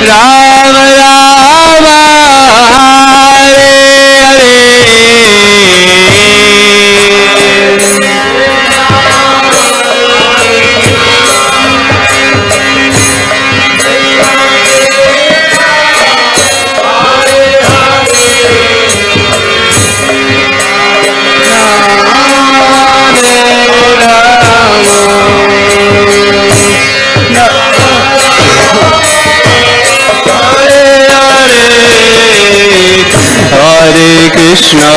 Ram Ram Hare Hare Hare Krishna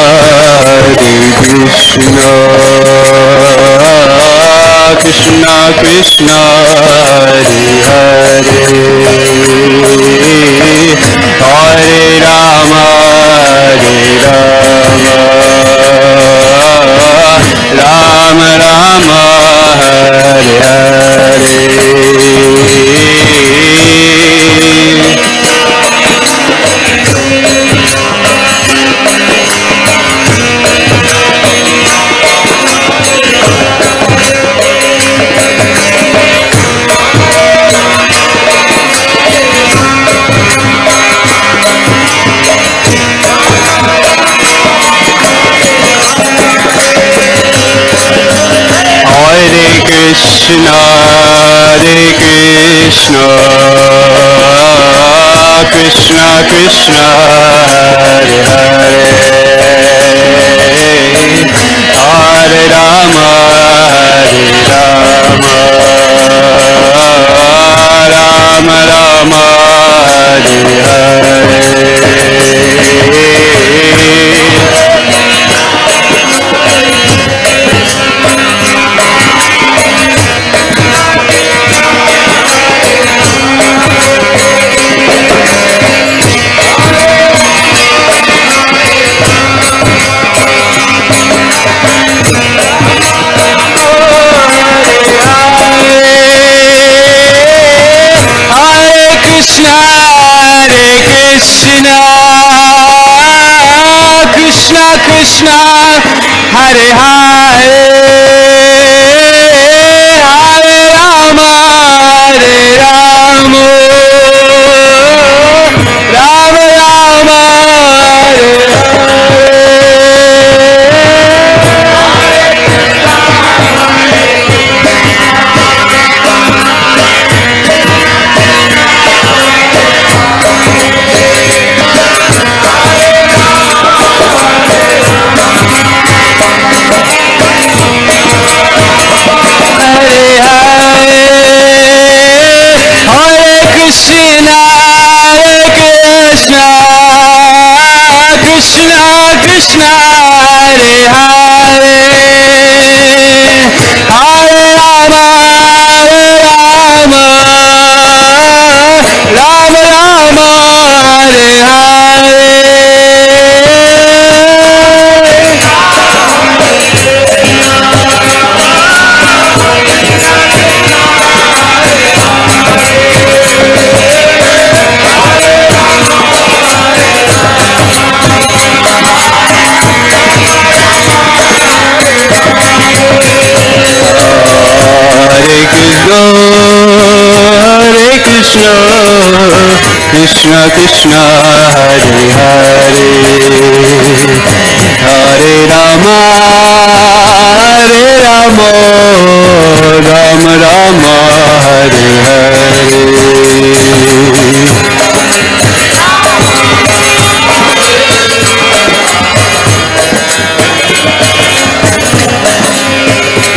Krishna Krishna Hare Hare Hare Rama Rama Rama Hare Hare Krishna Hare Krishna Krishna Krishna Hare Hare Hare Rama Rama Rama Hare Hare Krishna Krishna Hare Hare Hare Rama Rama Rama Hare Krishna Hare Hare Hare Rama Rama Rama Rama Hare Hare Krishna Krishna Hare Hare Hare Rama Rama Rama Hare Hare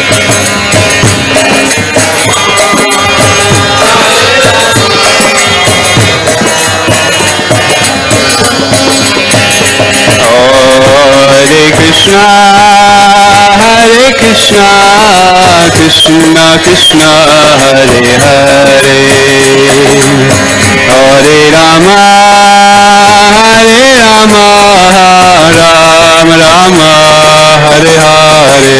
Hare Krishna Krishna Krishna Hare Hare Hare Rama Rama Rama Hare Hare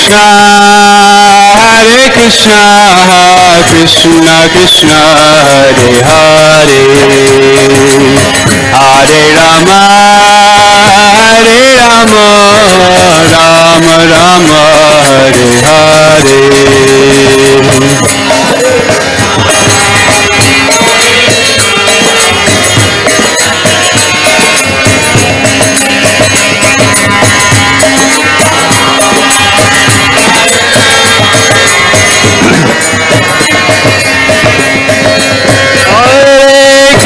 Krishna, Hare Krishna, Krishna Krishna, Hare Hare, Hare Rama, Hare Rama, Rama Rama, Hare Hare.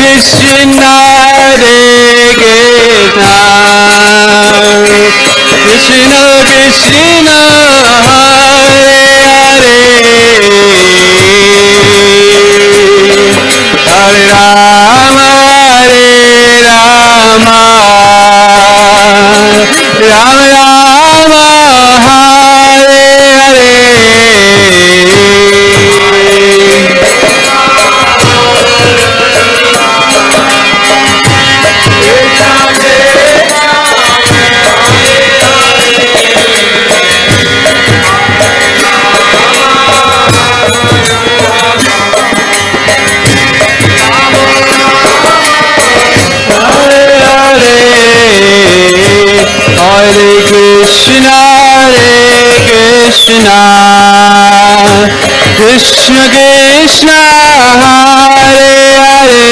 Krishna, Hare Krishna, Krishna Krishna, Hare Hare, Hare Rama, Hare Rama, Rama Rama, Hare Hare. Hare Krishna, Krishna Krishna, Hare Hare,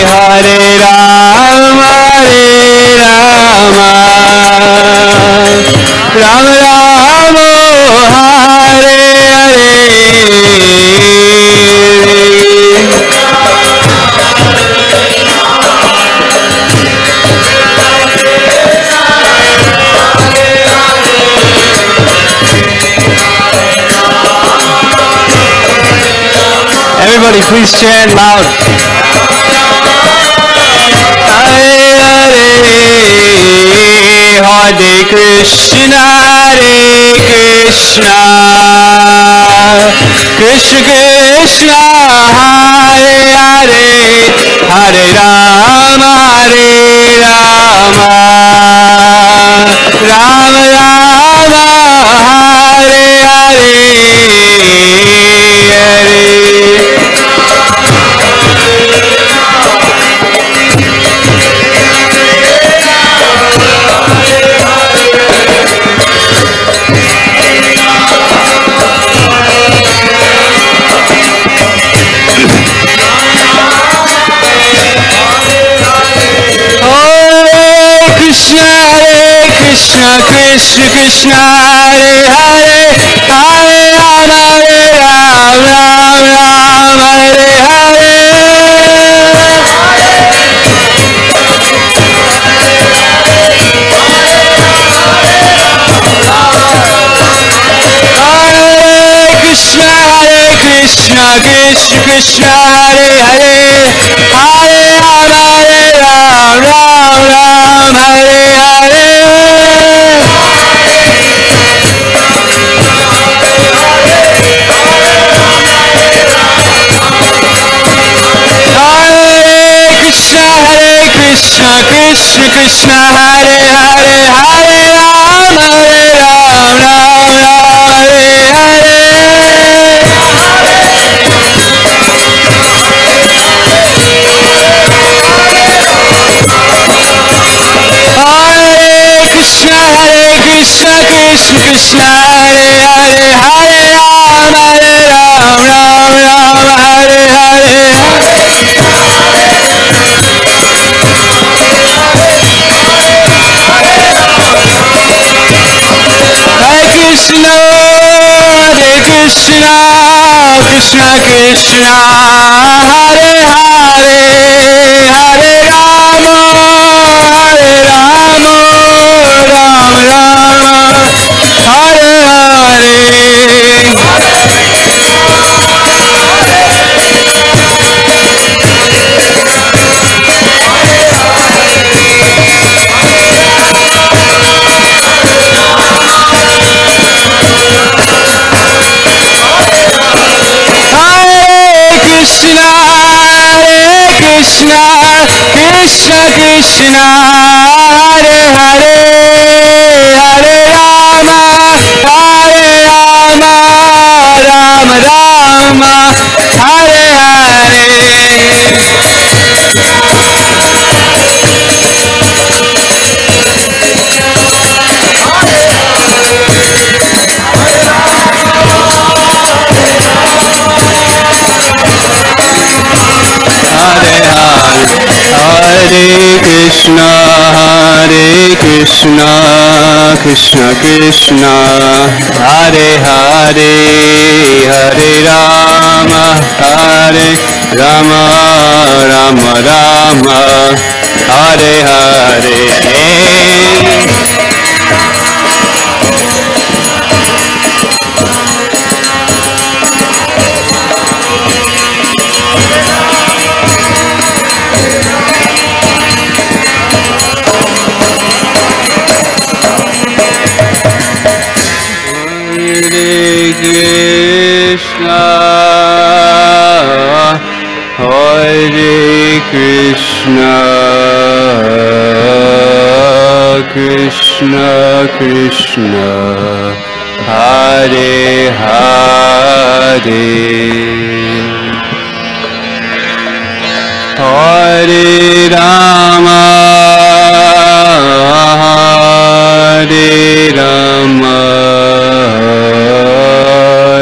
Hare Rama, Rama Rama, Hare Hare. Everybody please chant loud. Hare Hare, Hare Krishna, Krishna Krishna, Hare Hare, Hare Rama, Rama Rama, Hare Hare, Hare. Krishna, Krishna, Hare Hare, Hare Rama, Rama Rama, Hare Hare. Krishna, Krishna, Krishna, Hare Hare, Hare Rama, Rama, Hare Hare. Krishna, Krishna, Hare Hare, Hare Rama, Rama, Hare Hare. Krishna, Krishna, Krishna, Hare Hare, Hare Rama, Rama, Hare Hare. Krishna, Krishna, Krishna Krishna, Hare Hare, Hare Rama, Rama Rama, Hare Hare. Krishna, Krishna Krishna, Hare Hare, Hare Rama, Krishna, Krishna Krishna, Hare Hare, Hare Rama, Hare Rama, Rama Rama, Hare Hare. Krishna, Krishna Krishna, Hare Hare, Hare Rama, Hare Rama,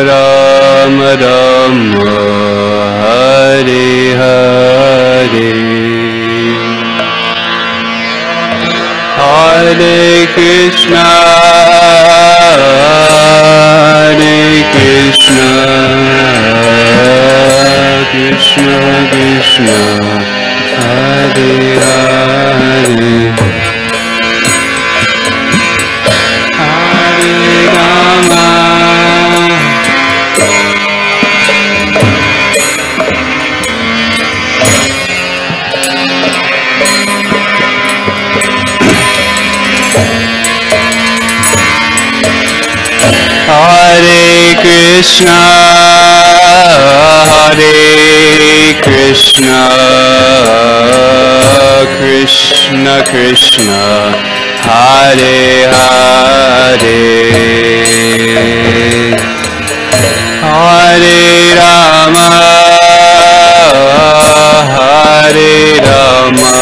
Rama Rama, Hare Hare, Hare Krishna, Hare Krishna, Krishna Krishna, Hare Hare, Hare Rama, Hare Krishna, Hare Krishna, Krishna Krishna, Hare Hare, Hare Rama, Hare Rama,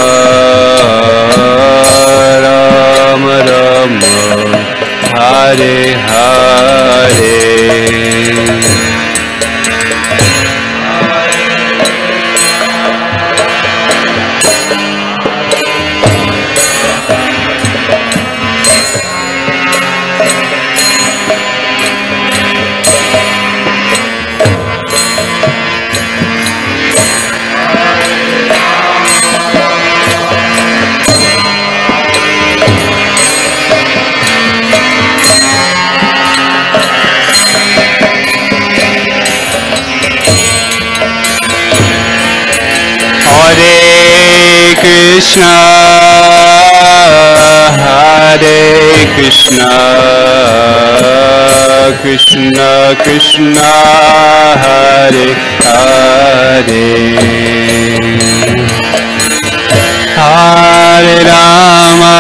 Rama Rama, Hare Hare. Krishna, Hare Krishna, Krishna Krishna, Hare Hare, Hare Rama,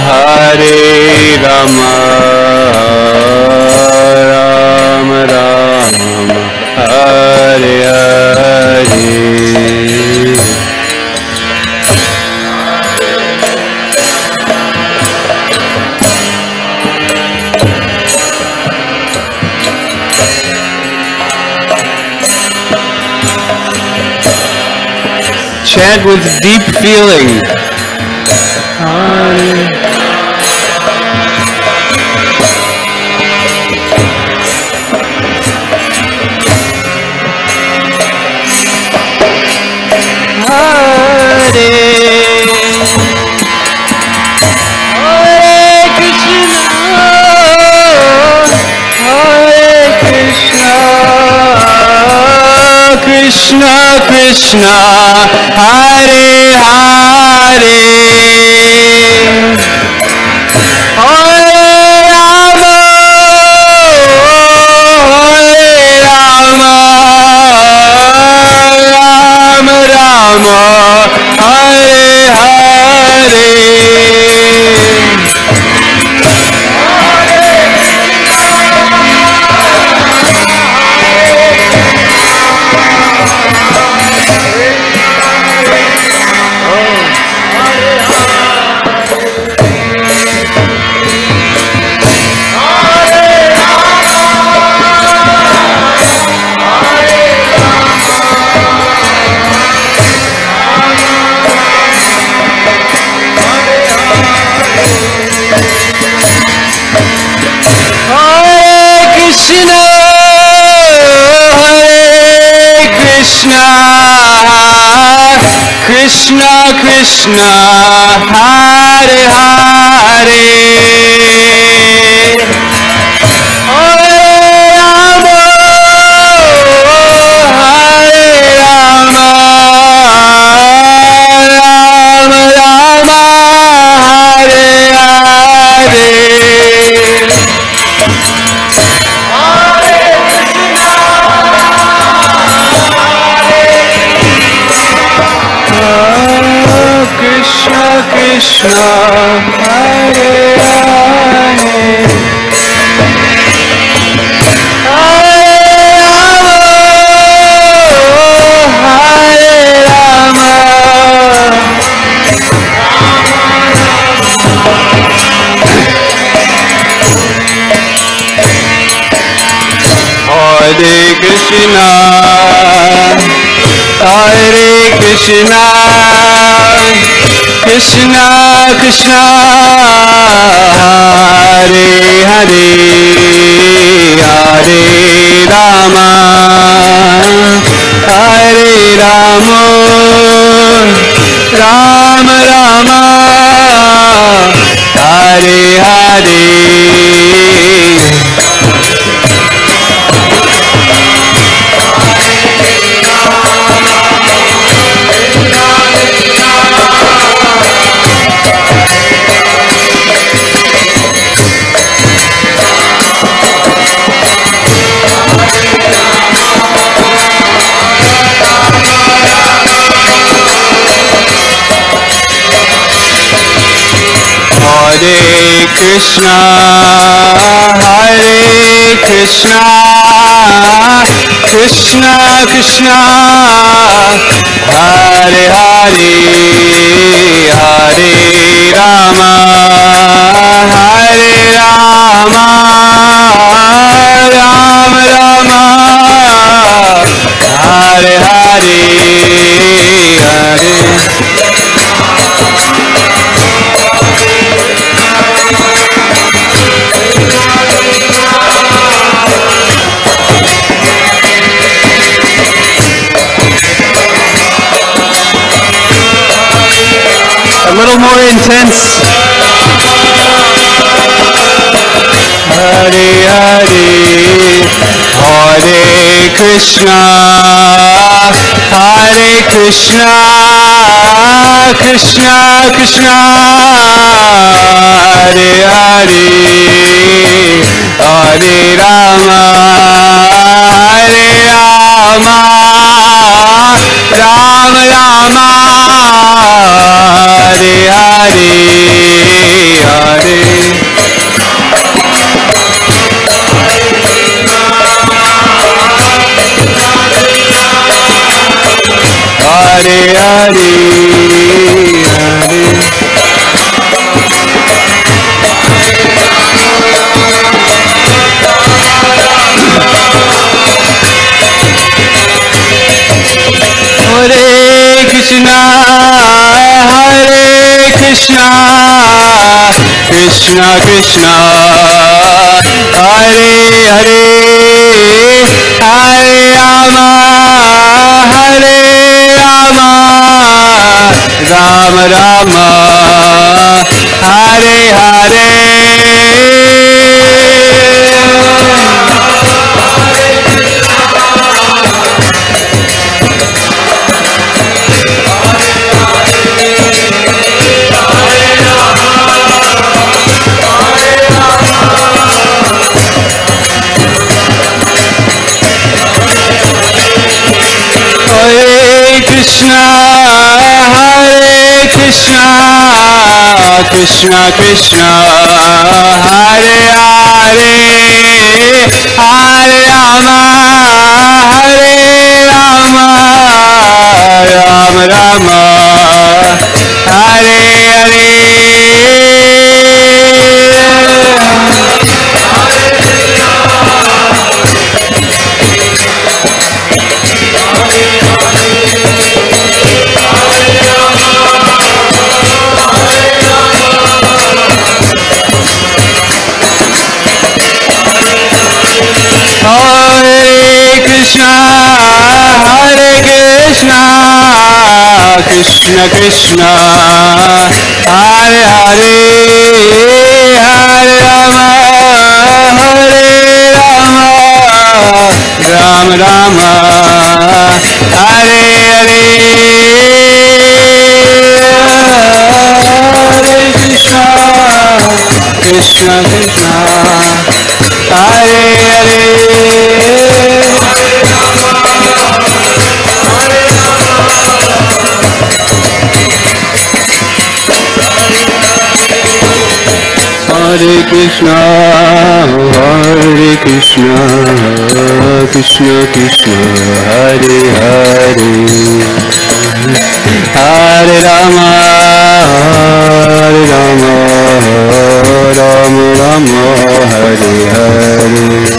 Hare Rama, Rama Rama, Hare Hare. Chant with deep feeling. Hare Krishna Krishna, Hare Hare, Hare Rama, Hare Rama, Rama Rama, Hare Hare. Hare Krishna, Krishna Krishna, Hare Hare, Hare Rama, Hare Rama, Rama Rama, Hare Hare. Krishna Krishna, Hare Hare, Hare Rama, Hare Rama, Hare Krishna, Hare Krishna, Krishna Krishna, Hare Hare, Hare Rama, Hare Rama, Rama Rama, Hare Hare. Hare Krishna, Hare Krishna, Krishna Krishna, Hare Hare, Hare Rama, Hare Rama, Rama Rama, Hare Hare, Hare. A little more intense. Hare Hare, Hare Krishna, Hare Krishna, Krishna Krishna, Hare Hare, Hare Rama, Hare Rama, Rama Rama, Hare Hare, Hare. Hare Hare, Hare. Hare Krishna, Hare Krishna, Krishna Krishna, Hare Hare, Hare Rama, Hare Rama, Rama Rama, Hare Hare. Hare Krishna, Hare Krishna, Krishna Krishna, Hare Hare, Hare Rama, Hare Rama, Rama Rama, Hare Hare. Krishna, Hare Krishna, Krishna Krishna, Hare Hare, Hare Rama, Hare Rama, Rama Rama, Hare Hare, Hare Krishna, Krishna Krishna, Hare Hare. Hare Krishna, Hare Krishna, Krishna Krishna, Hare Hare, Hare Rama, Hare Rama, Rama Rama, Hare Hare.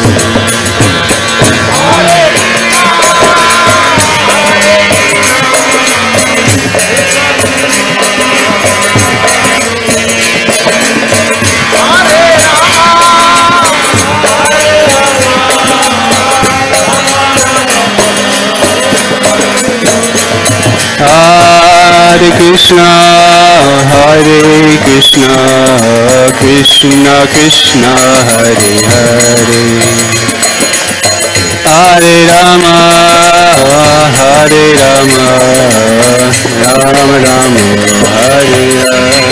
Hare Krishna, Hare Krishna, Krishna Krishna, Hare Hare, Hare Rama, Hare Rama, Rama Rama, Hare Hare.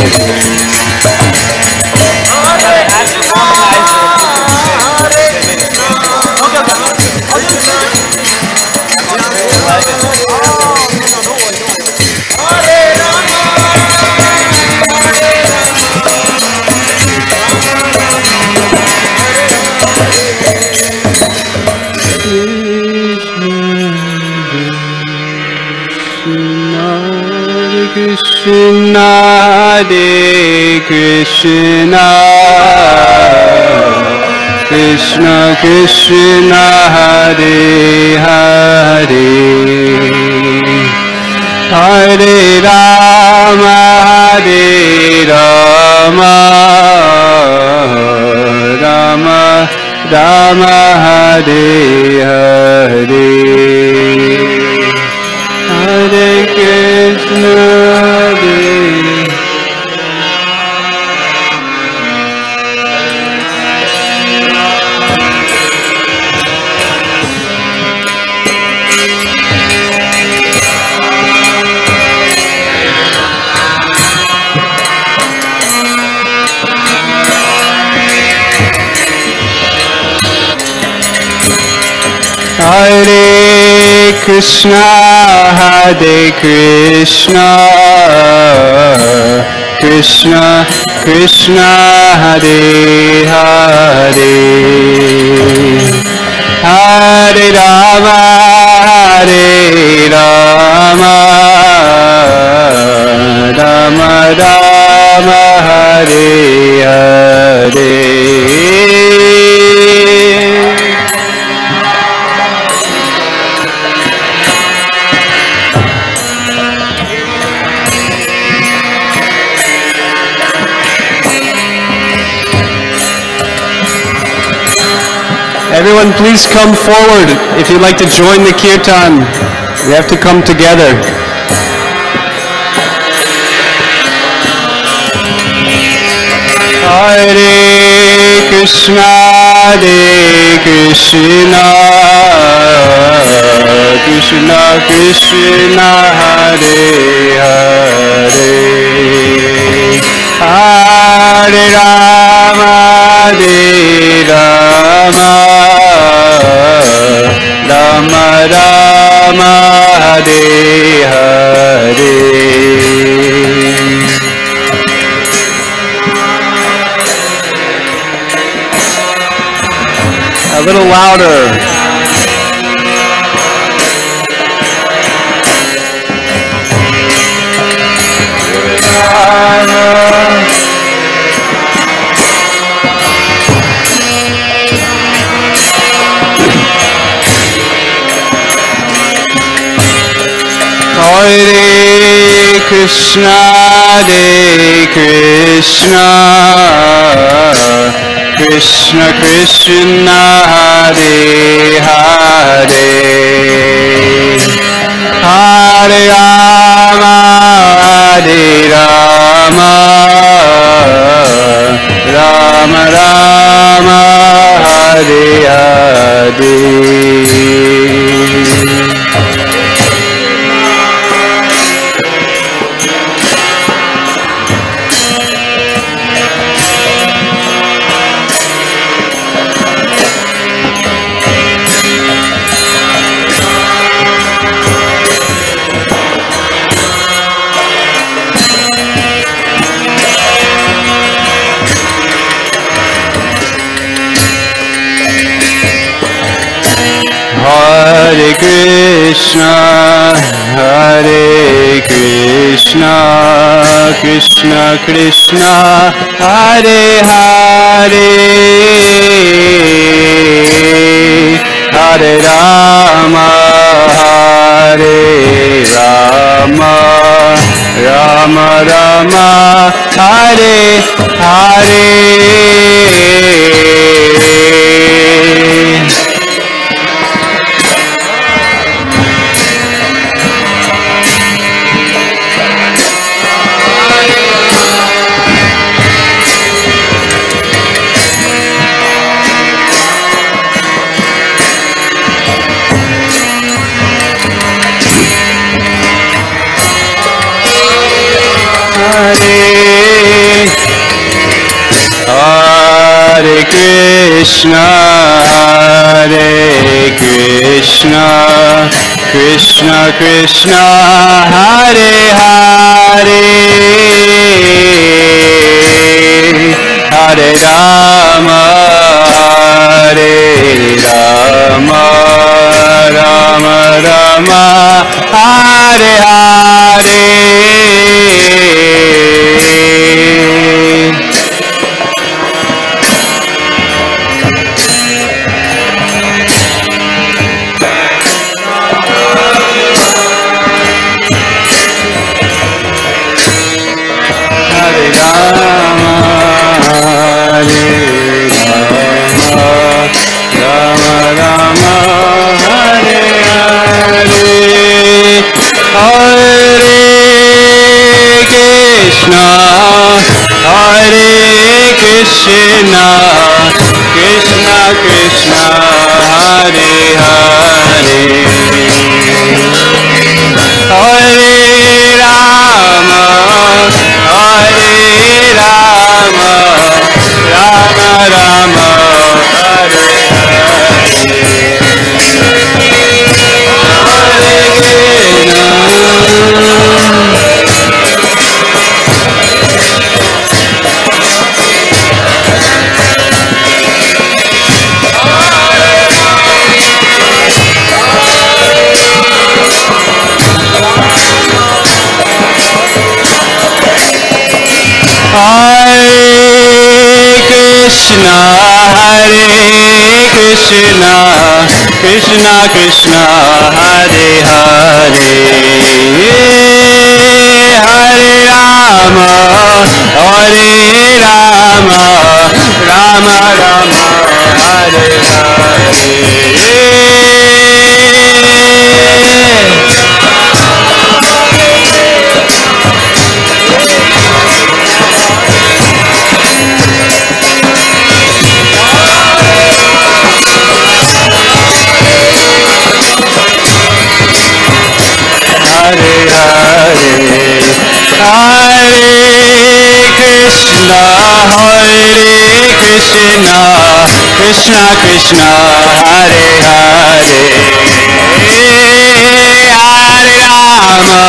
Krishna, Hare Krishna, Krishna Krishna, Hare Hare, Hare Rama, Hare Rama, Rama Rama, Hare Hare, Hare Krishna, Hare Krishna, Hare Krishna, Krishna Krishna, Hare Hare, Hare Rama, Hare Rama, Rama Rama, Hare Hare. Everyone, please come forward if you'd like to join the kirtan. We have to come together. Hare Krishna, Hare Krishna, Krishna Krishna, Hare Hare, Hare Rama, Hare Rama, Rama Rama, Hare Hare. A little louder. Hare Krishna, Hare Krishna, Krishna Krishna Hare Hare Hare Rama Hare Rama Rama Rama Hare Hare Hare Krishna, Hare Krishna, Krishna Krishna, Hare Hare, Hare Rama, Hare Rama, Rama Rama, Hare Hare. Hare Krishna, Hare Krishna, Krishna Krishna, Hare Hare, Hare Rama, Hare Rama, Rama Rama, Hare Hare. Krishna, Krishna Krishna, Hare Hare, Hare Rama, Hare Rama, Rama Rama, Hare Krishna, Krishna Krishna, Hare Hare, Hare Rama, Hare Rama, Rama Rama, Hare Hare. Hare Hare, Hare Krishna, Hare Krishna, Krishna Krishna, Hare Hare, Hare Rama,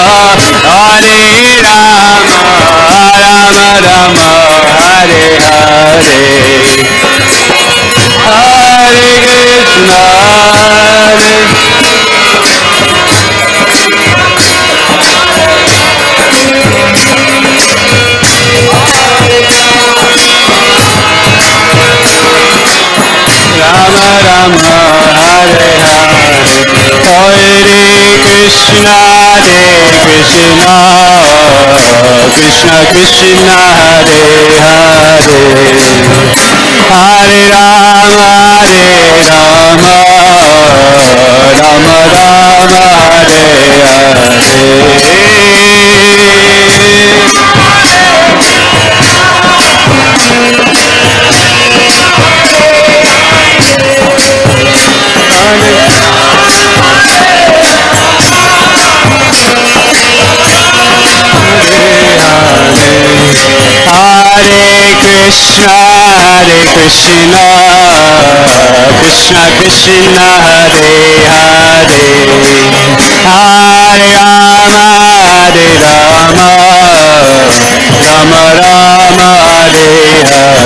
Hare Rama, Rama Rama, Hare Hare, Hare Krishna, Hare Rama Rama, Hare Hare, Hare Krishna, Krishna Krishna, Hare Hare, Hare Rama, Rama Rama, Hare Hare Krishna, Krishna Krishna, Hare Hare, Hare Rama, Rama Rama, Hare Hare.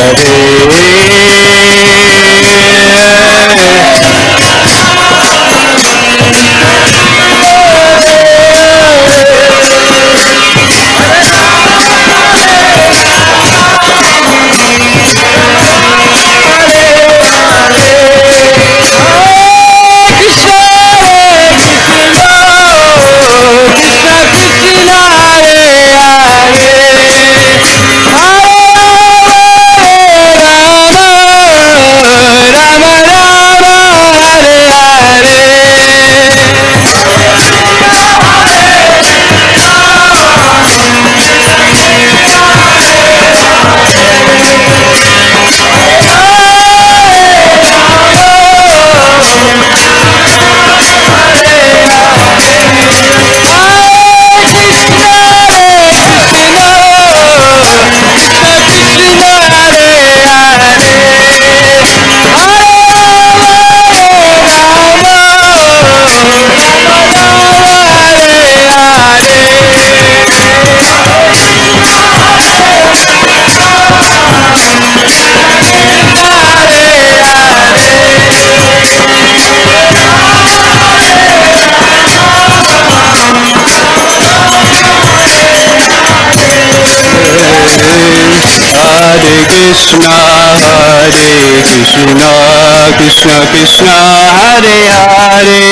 Krishna, Krishna Krishna, Hare Hare,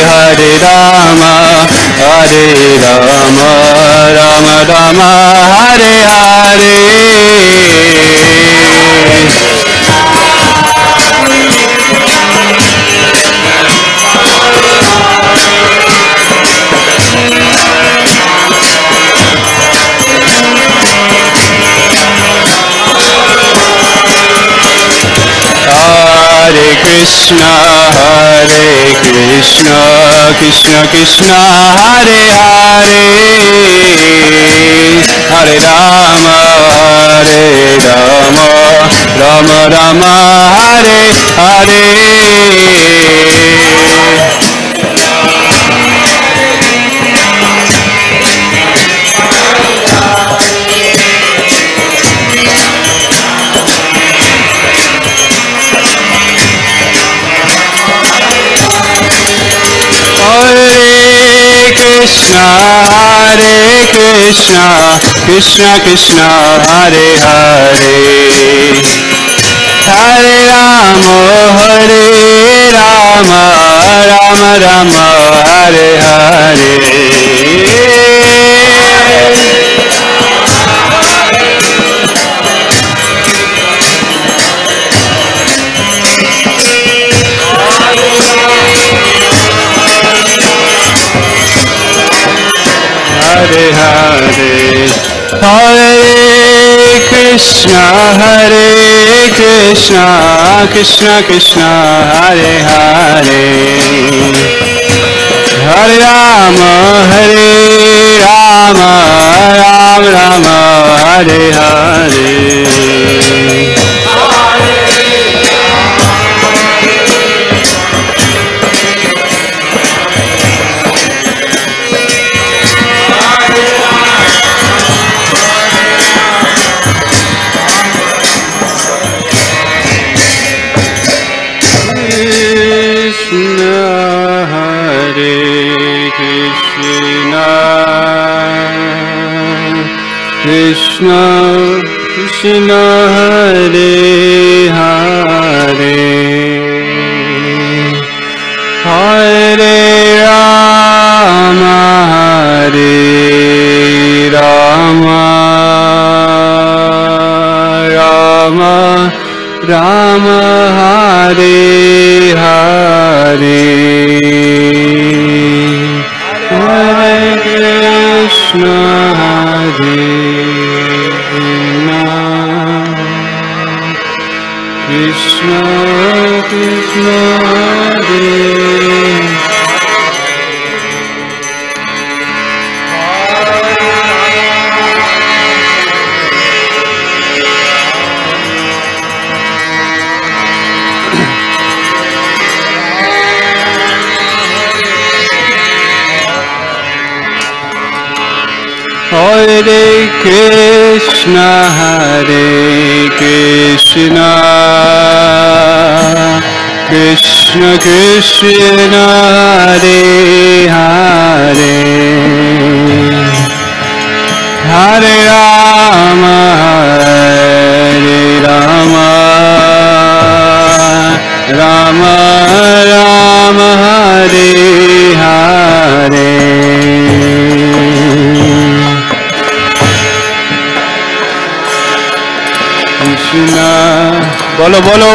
Hare Rama, Rama Rama, Hare Hare. Hare Krishna, Krishna Krishna, Hare Hare, Hare Rama, Rama Rama, Hare Hare. Krishna Krishna, Hare Hare, Hare Rama, Rama Rama, Hare Hare. Hare Hare, Hare Krishna, Krishna Krishna, Hare Hare, Hare Rama, Rama Rama, Hare Hare. Krishna Krishna, Hare Hare, Hare Rama, Rama Rama Hare Hare Hare Krishna Hare Krishna Krishna Hare Hare Krishna Krishna Krishna Hare Hare Hare Rama Hare Rama Rama Rama Hare Hare Krishna bolo bolo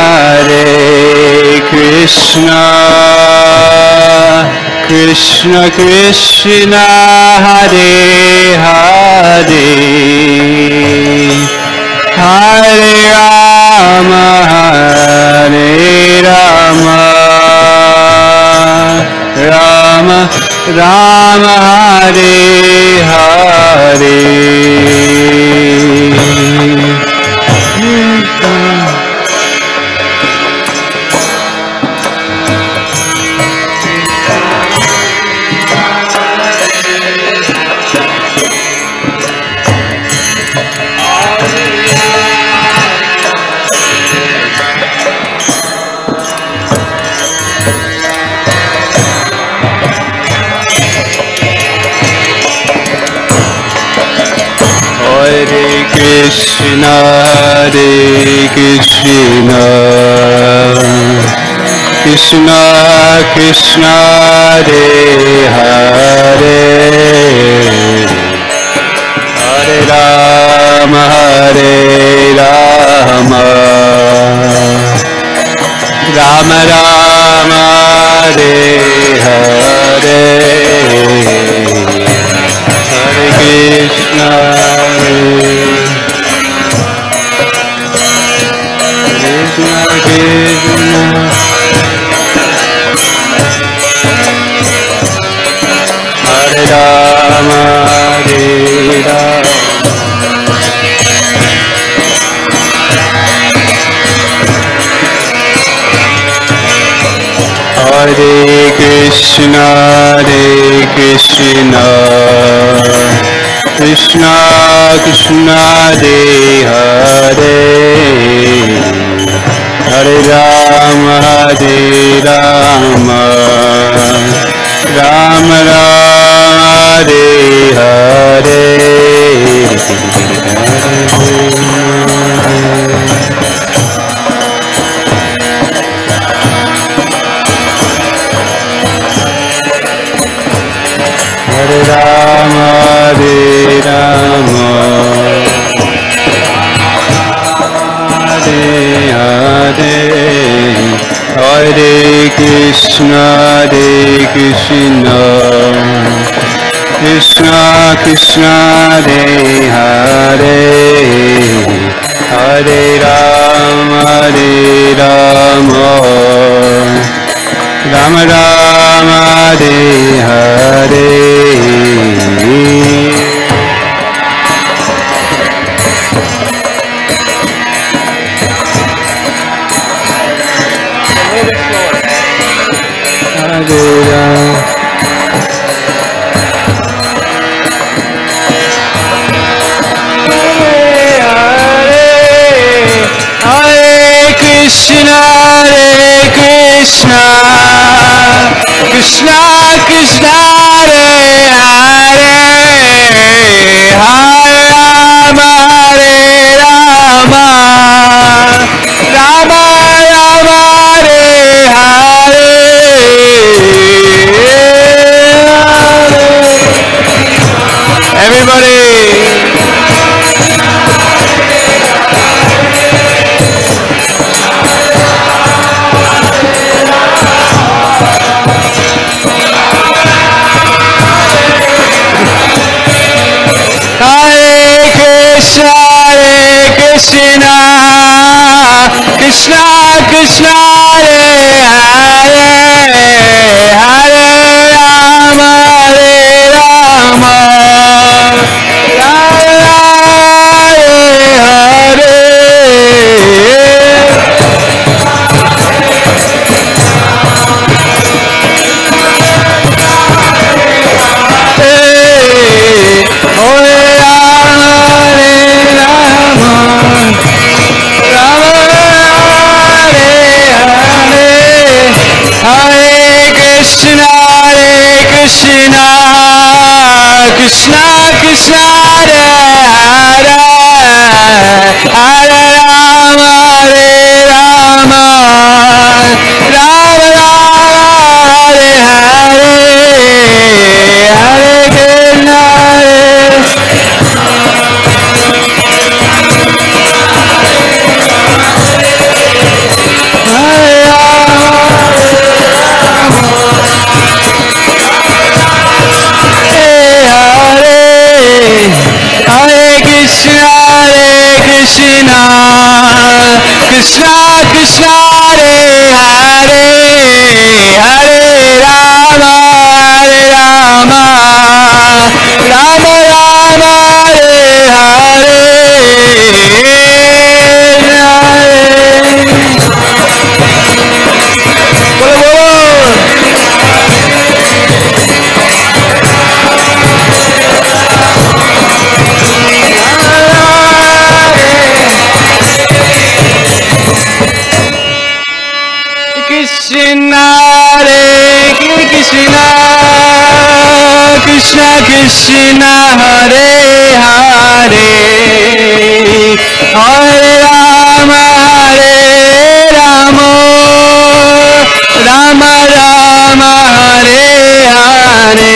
Hare Krishna Krishna Krishna Hare Hare Hare Rama Hare Rama Rama Rama Hare Hare Krishna Krishna Krishna Hare Hare Hare Rama Hare Rama Rama Rama Hare Hare Hare Krishna Hare Rama Hare Rama Hare Krishna Krishna Krishna Hare Hare Hare Rama Hare Rama Rama Rama Hare Hare Hare Rama Hare Rama Hare Hare Hare Krishna Krishna Krishna Hare Hare Hare Rama Rama Rama Hare Hare Krishna Krishna, Hare Hare, Hare Rama, Hare Rama, Rama Rama, Hare Hare. Everybody. Hare Krishna, Krishna Krishna, Hare Hare, Hare Rama, Hare Rama, Rama Hare Krishna Krishna, Hare Hare, Hare Rama, Hare Rama, Rama Rama, Hare Hare, Hare Krishna, Krishna Krishna, Hare Hare, Hare Rama, Hare Rama, Rama Rama, Hare Hare, Krishna, Hare Krishna, Krishna Krishna, Hare Hare, Hare Rama, Hare Rama, Rama Rama, Hare Hare.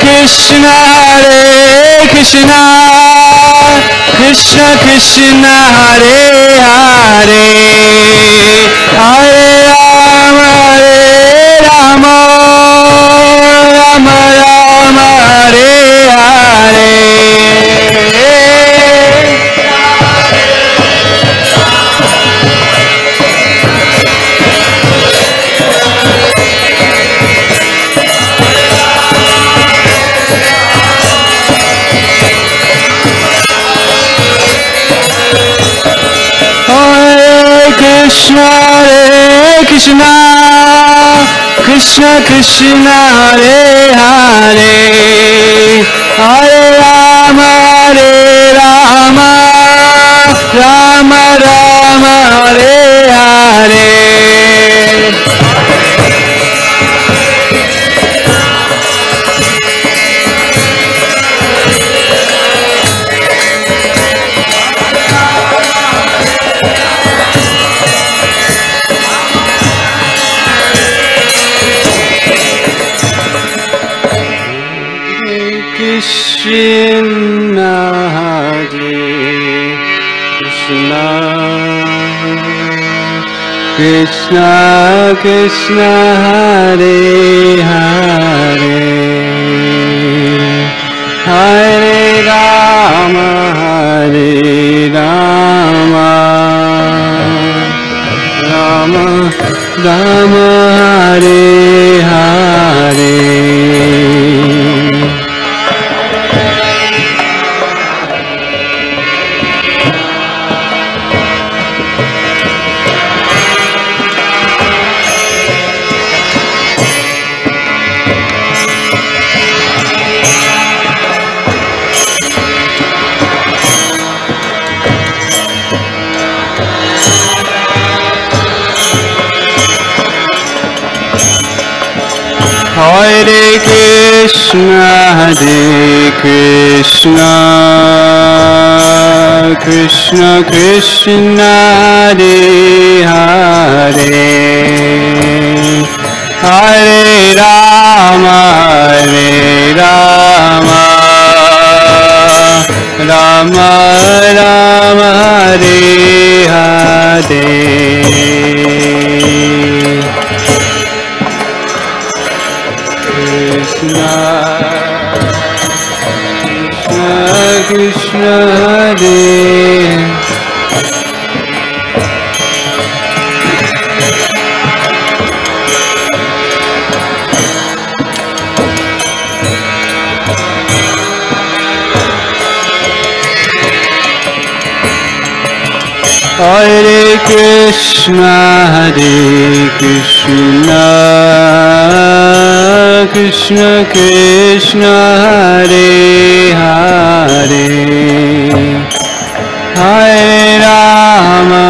Krishna, Hare Krishna, Krishna Krishna, Hare Hare, Hare Rama, Hare Rama, Rama Rama, Hare Hare. Krishna, Hare Krishna, Krishna Krishna, Hare Hare, Hare Rama, Hare Rama, Rama Rama, Hare Hare. Krishna, Hare Krishna, Krishna Krishna, Hare Hare, Hare Rama, Hare Rama, Rama Rama, Hare Hare. Hare Krishna, Krishna Krishna, Hare Hare, Hare Rama, Rama Rama, Hare Hare. Krishna Krishna, Hare. Hare Krishna, Krishna Krishna, Hare Hare, Hare Rama,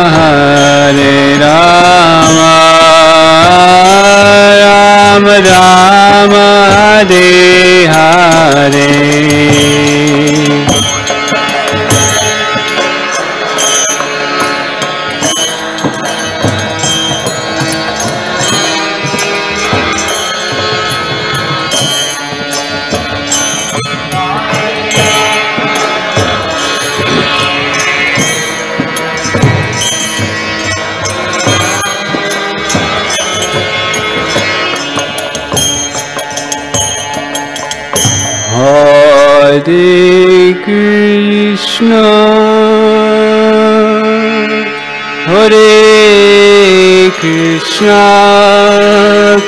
Rama Rama, Hare Hare. Hare Krishna, Hare Krishna,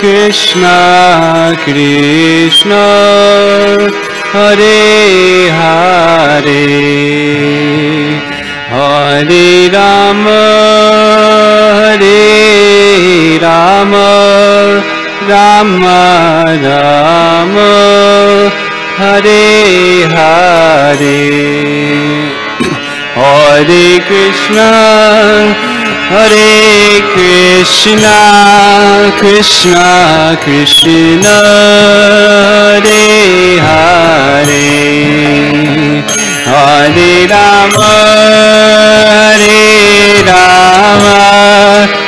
Krishna Krishna, Hare Hare, Hare Rama, Rama Rama, Hare Hare, Hare Krishna, Krishna Krishna, Hare Hare, Hare Rama,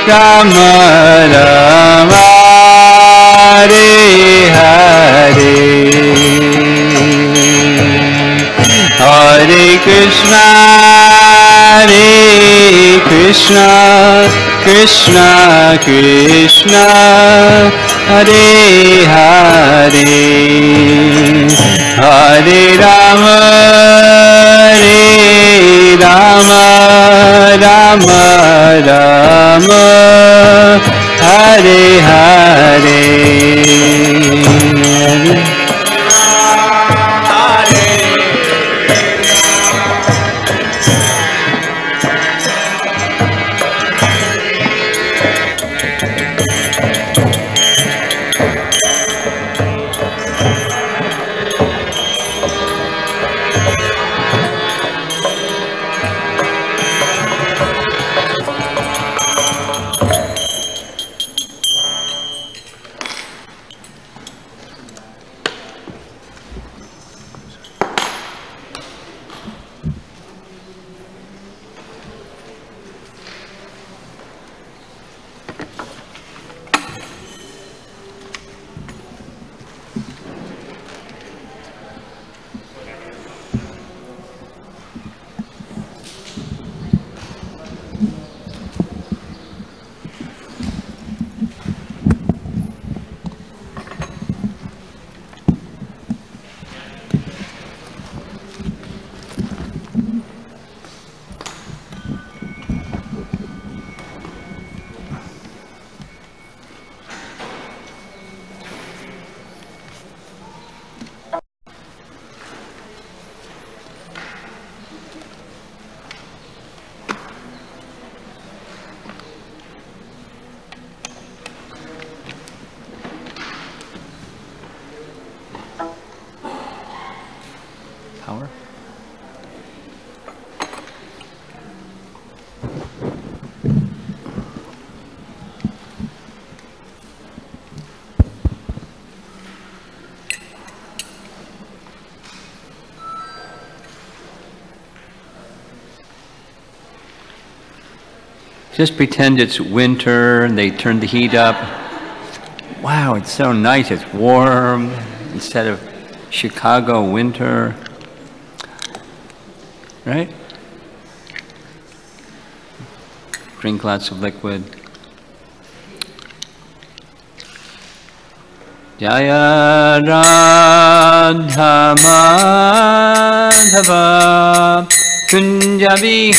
Rama Rama, Hare Hare. Hare Krishna, Krishna Krishna, Hare Hare, Hare Rama, Rama Rama, Hare Hare. just pretend it's winter and they turn the heat up. Wow, it's so nice. It's warm instead of Chicago winter. Right? Drink lots of liquid. Jaya Radha Madhava Kunja Vihari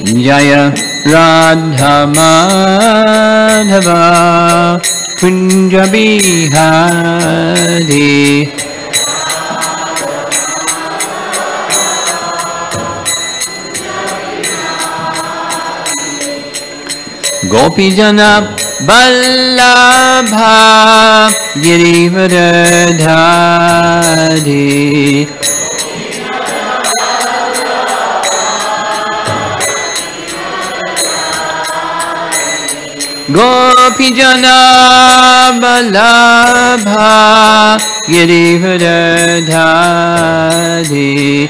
Jaya Radha Madhava Kunja Vihari Gopi Jana Vallabha Girivardhari Gopi Jana Vallabha Girivardhari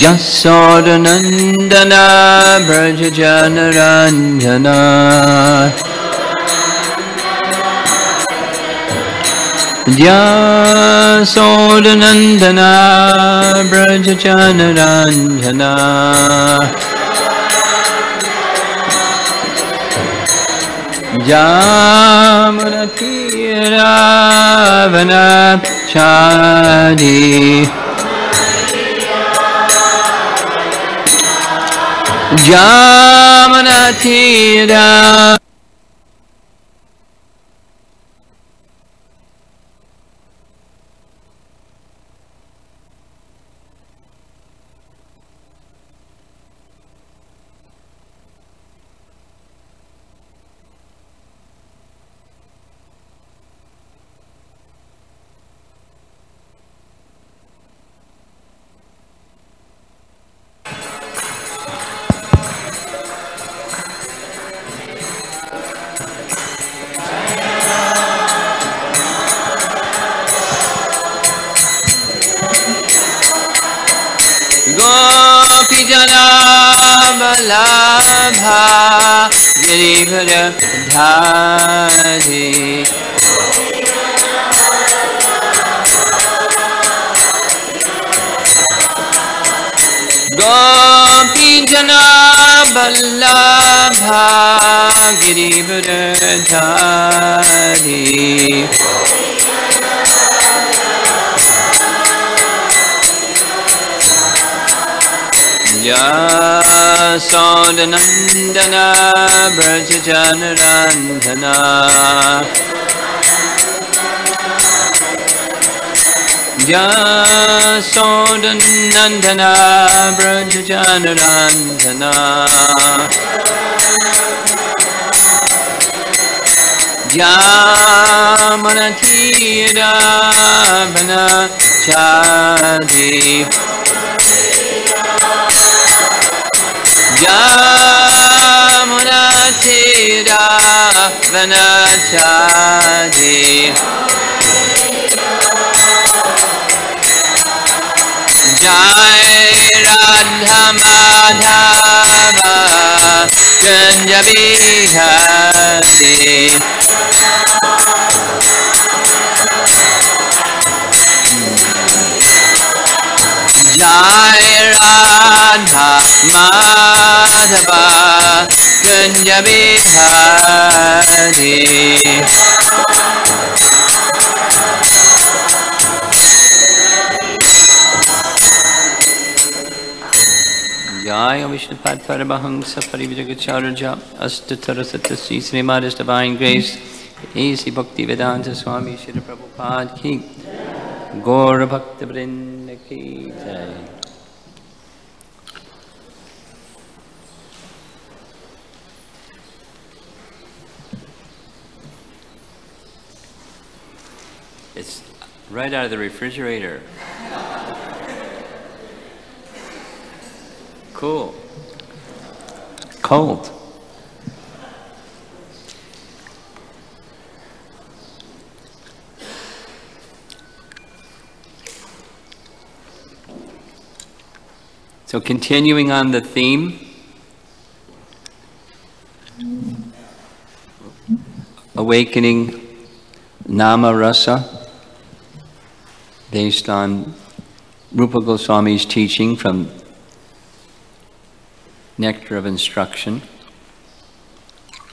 Jasodanandana Brajajanaranjana Jasodanandana Brajajanaranjana Jamanatiravana Chadi Jamanatira Gopi Jana Vallabha Girivardhari Gopi Jana Vallabha Girivardhari Jasodanandana Brajajanaranjana Jasodanandana Brajajanaranjana Jamanatiravana Chadi Jamunatiravana Chadi Jai Radha Madhava Kunja Vihari Jai Radha Madhava Kunja Vihari Jaya Vishnupad Paramahamsa Parivijagacharya Astatara Satasri Srimad's Divine Grace A.C. Bhaktivedanta Swami Shri Prabhupada Ki Gaura Bhakta Vrinda Ki Jai. It's right out of the refrigerator. Cool. cold. So continuing on the theme, awakening Nama Rasa, based on Rupa Goswami's teaching from Nectar of Instruction,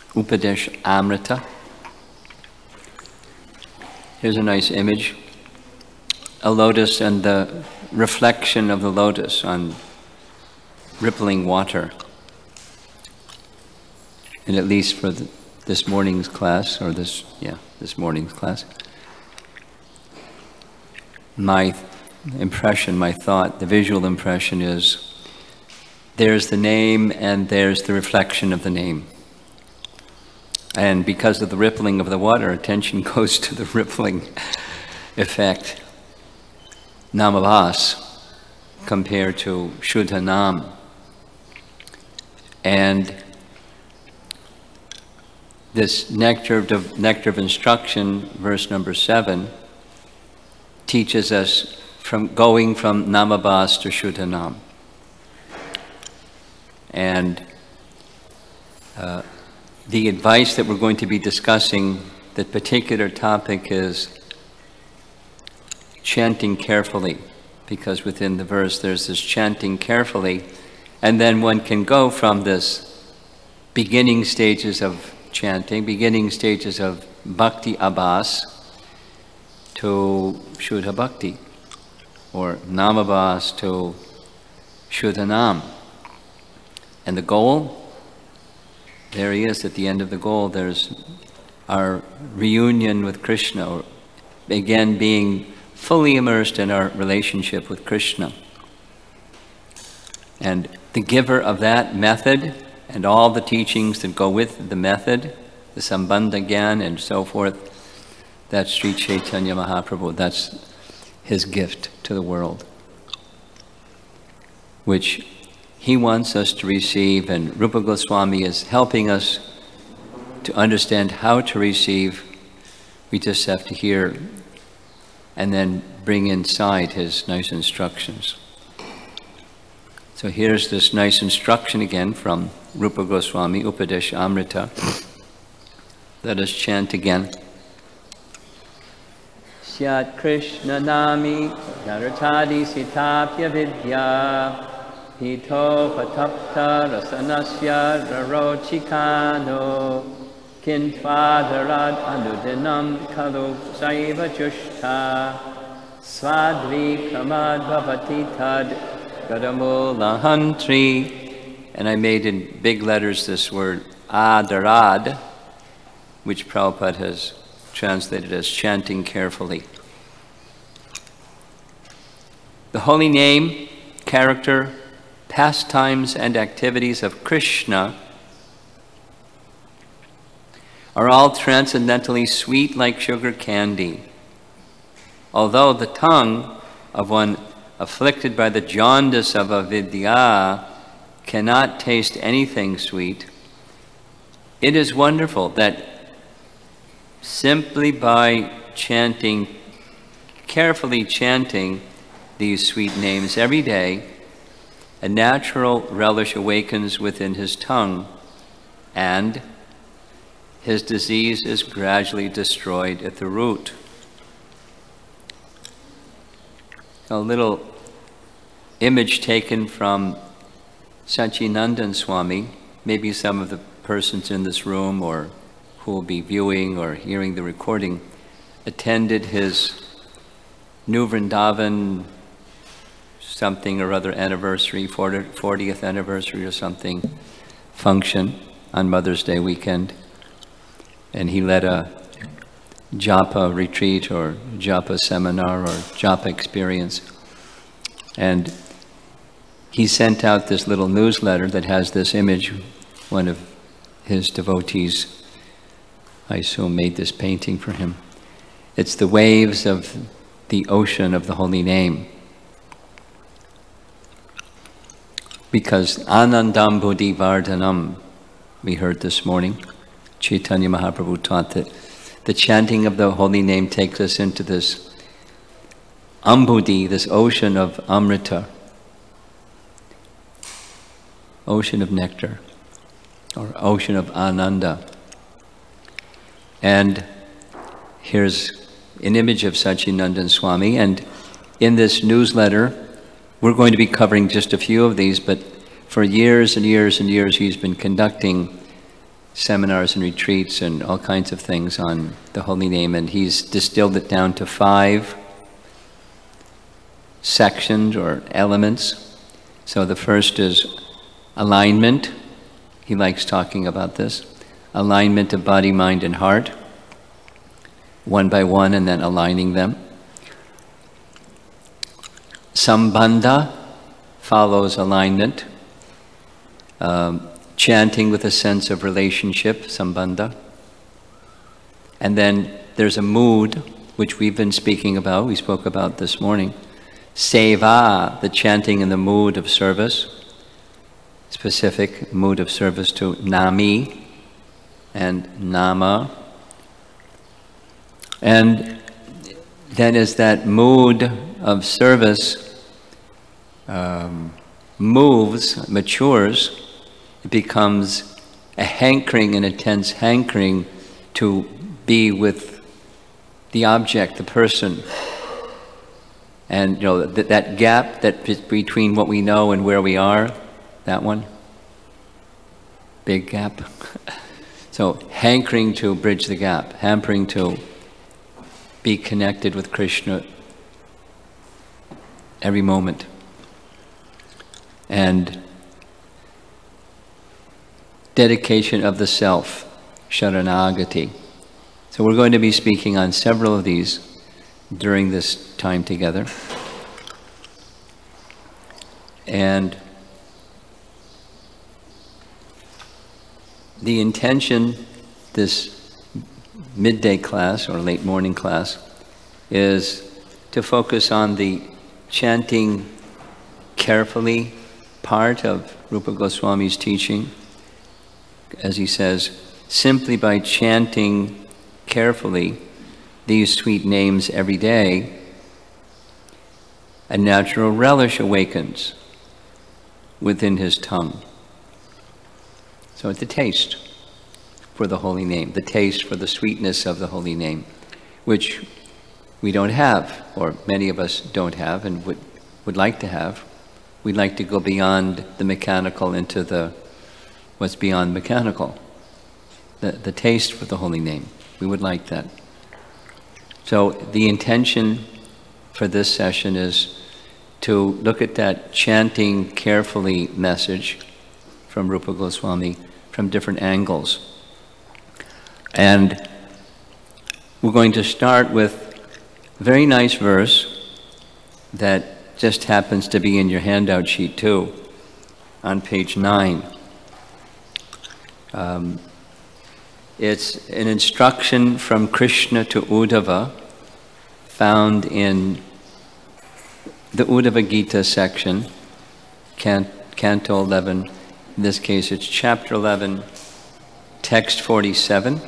Upadesh Amrita. Here's a nice image, a lotus and the reflection of the lotus on rippling water. And at least for this morning's class, or this morning's class, my impression, my thought, the visual impression is there's the name and there's the reflection of the name. And because of the rippling of the water, attention goes to the rippling effect. Namavas compared to Shuddha Nam. And this nectar of instruction, verse number 7, teaches us from going from Namabhas to Shuddha Nam. And the advice that we're going to be discussing, the particular topic is chanting carefully, because within the verse there's this chanting carefully, and then one can go from this beginning stages of chanting, beginning stages of Bhakti Abhas to Shuddha Bhakti, or Namabhas to Shuddha Nam. And the goal, there he is at the end of the goal, there's our reunion with Krishna, or again being fully immersed in our relationship with Krishna. And the giver of that method and all the teachings that go with the method, the Sambandha Gyan and so forth, that's Sri Chaitanya Mahaprabhu. That's his gift to the world, which he wants us to receive, and Rupa Goswami is helping us to understand how to receive. We just have to hear and then bring inside his nice instructions. So here's this nice instruction again from Rupa Goswami, Upadesh Amrita. Let us chant again. Syat Krishna Nami Naratadi Sitapya Vidya Hito Patapta Rasanasya Rarochikano Kintvadarad Anudinam Kalu Saiva Jushta Svadvi Kramad Bhavati Tad Gadamulahantri. And I made in big letters this word Adarad, which Prabhupada has translated as chanting carefully. The holy name, character, pastimes, and activities of Krishna are all transcendently sweet like sugar candy. Although the tongue of one afflicted by the jaundice of avidya cannot taste anything sweet, it is wonderful that simply by chanting, carefully chanting these sweet names every day, a natural relish awakens within his tongue, and his disease is gradually destroyed at the root. A little image taken from Sachinandan Swami. Maybe some of the persons in this room or who will be viewing or hearing the recording attended his New Vrindavan something or other anniversary, 40th anniversary or something function on Mother's Day weekend. And he led a japa retreat or japa seminar or japa experience. And he sent out this little newsletter that has this image. One of his devotees, I assume, made this painting for him. It's the waves of the ocean of the holy name. Because Anandam Buddhi Vardhanam, we heard this morning. Chaitanya Mahaprabhu taught that the chanting of the holy name takes us into this ambudhi, this ocean of amrita, ocean of nectar, or ocean of ananda. And here's an image of Sachinandan Swami, and in this newsletter, we're going to be covering just a few of these, but for years and years and years, he's been conducting seminars and retreats and all kinds of things on the holy name, and he's distilled it down to 5 sections or elements. So the first is alignment. He likes talking about this. Alignment of body, mind, and heart, one by one, and then aligning them. Sambandha follows alignment. Chanting with a sense of relationship, sambandha. And then there's a mood, which we've been speaking about, we spoke about this morning. Seva, the chanting in the mood of service, specific mood of service to Nami and Nama. And then as that mood of service moves, matures, it becomes a hankering, an intense hankering to be with the object, the person. And you know, that gap between what we know and where we are, that one, big gap. So hankering to bridge the gap, hankering to be connected with Krishna every moment. And dedication of the self, sharanagati. So we're going to be speaking on several of these during this time together. And the intention, this midday class or late morning class, is to focus on the chanting carefully part of Rupa Goswami's teaching. As he says, simply by chanting carefully these sweet names every day, a natural relish awakens within his tongue. So it's a taste for the holy name, the taste for the sweetness of the holy name, which we don't have, or many of us don't have and would like to have. We'd like to go beyond the mechanical into the what's beyond mechanical, the taste for the holy name. We would like that. So the intention for this session is to look at that chanting carefully message from Rupa Goswami from different angles. And we're going to start with a very nice verse that just happens to be in your handout sheet too, on page 9. It's an instruction from Krishna to Uddhava, found in the Uddhava Gita section, Canto 11. In this case, it's chapter 11, text 47.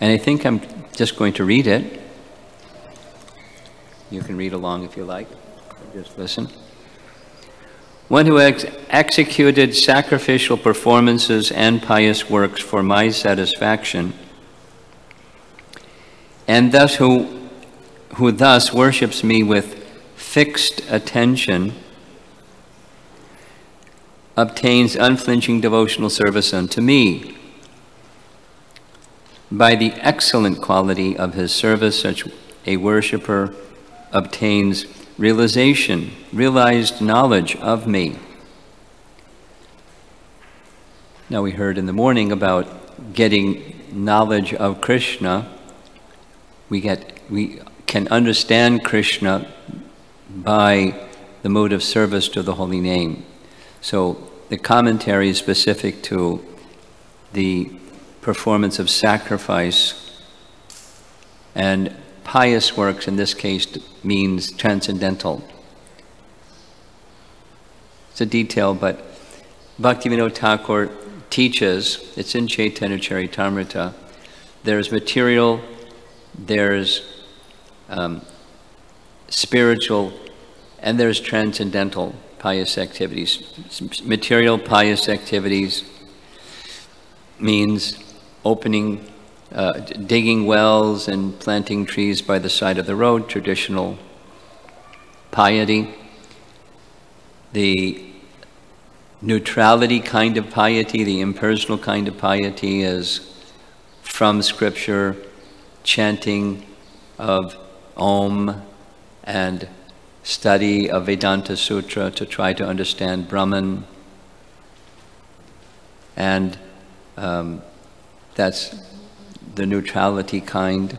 And I think I'm just going to read it. You can read along if you like, or just listen. One who executed sacrificial performances and pious works for my satisfaction, and thus who thus worships me with fixed attention, obtains unflinching devotional service unto me. By the excellent quality of his service, such a worshipper obtains realized knowledge of me. Now we heard in the morning about getting knowledge of Krishna. We can understand Krishna by the mode of service to the holy name. So the commentary is specific to the performance of sacrifice, and pious works in this case means transcendental. It's a detail, but Bhaktivinoda Thakur teaches, it's in Chaitanya Charitamrita, there's material, there's spiritual, and there's transcendental pious activities. Material pious activities means opening, digging wells and planting trees by the side of the road, traditional piety. The neutrality kind of piety, the impersonal kind of piety is from scripture, chanting of Om and study of Vedanta Sutra to try to understand Brahman. And that's the neutrality kind.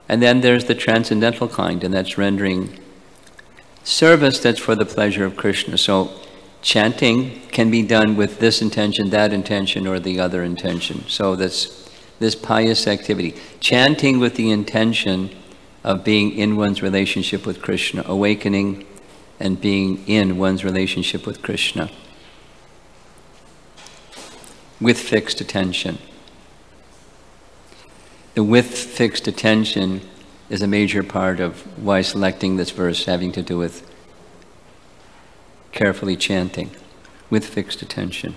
And then there's the transcendental kind, and that's rendering service that's for the pleasure of Krishna. So chanting can be done with this intention, that intention, or the other intention. So that's this pious activity. Chanting with the intention of being in one's relationship with Krishna, awakening and being in one's relationship with Krishna with fixed attention. The with fixed attention is a major part of why selecting this verse, having to do with carefully chanting with fixed attention.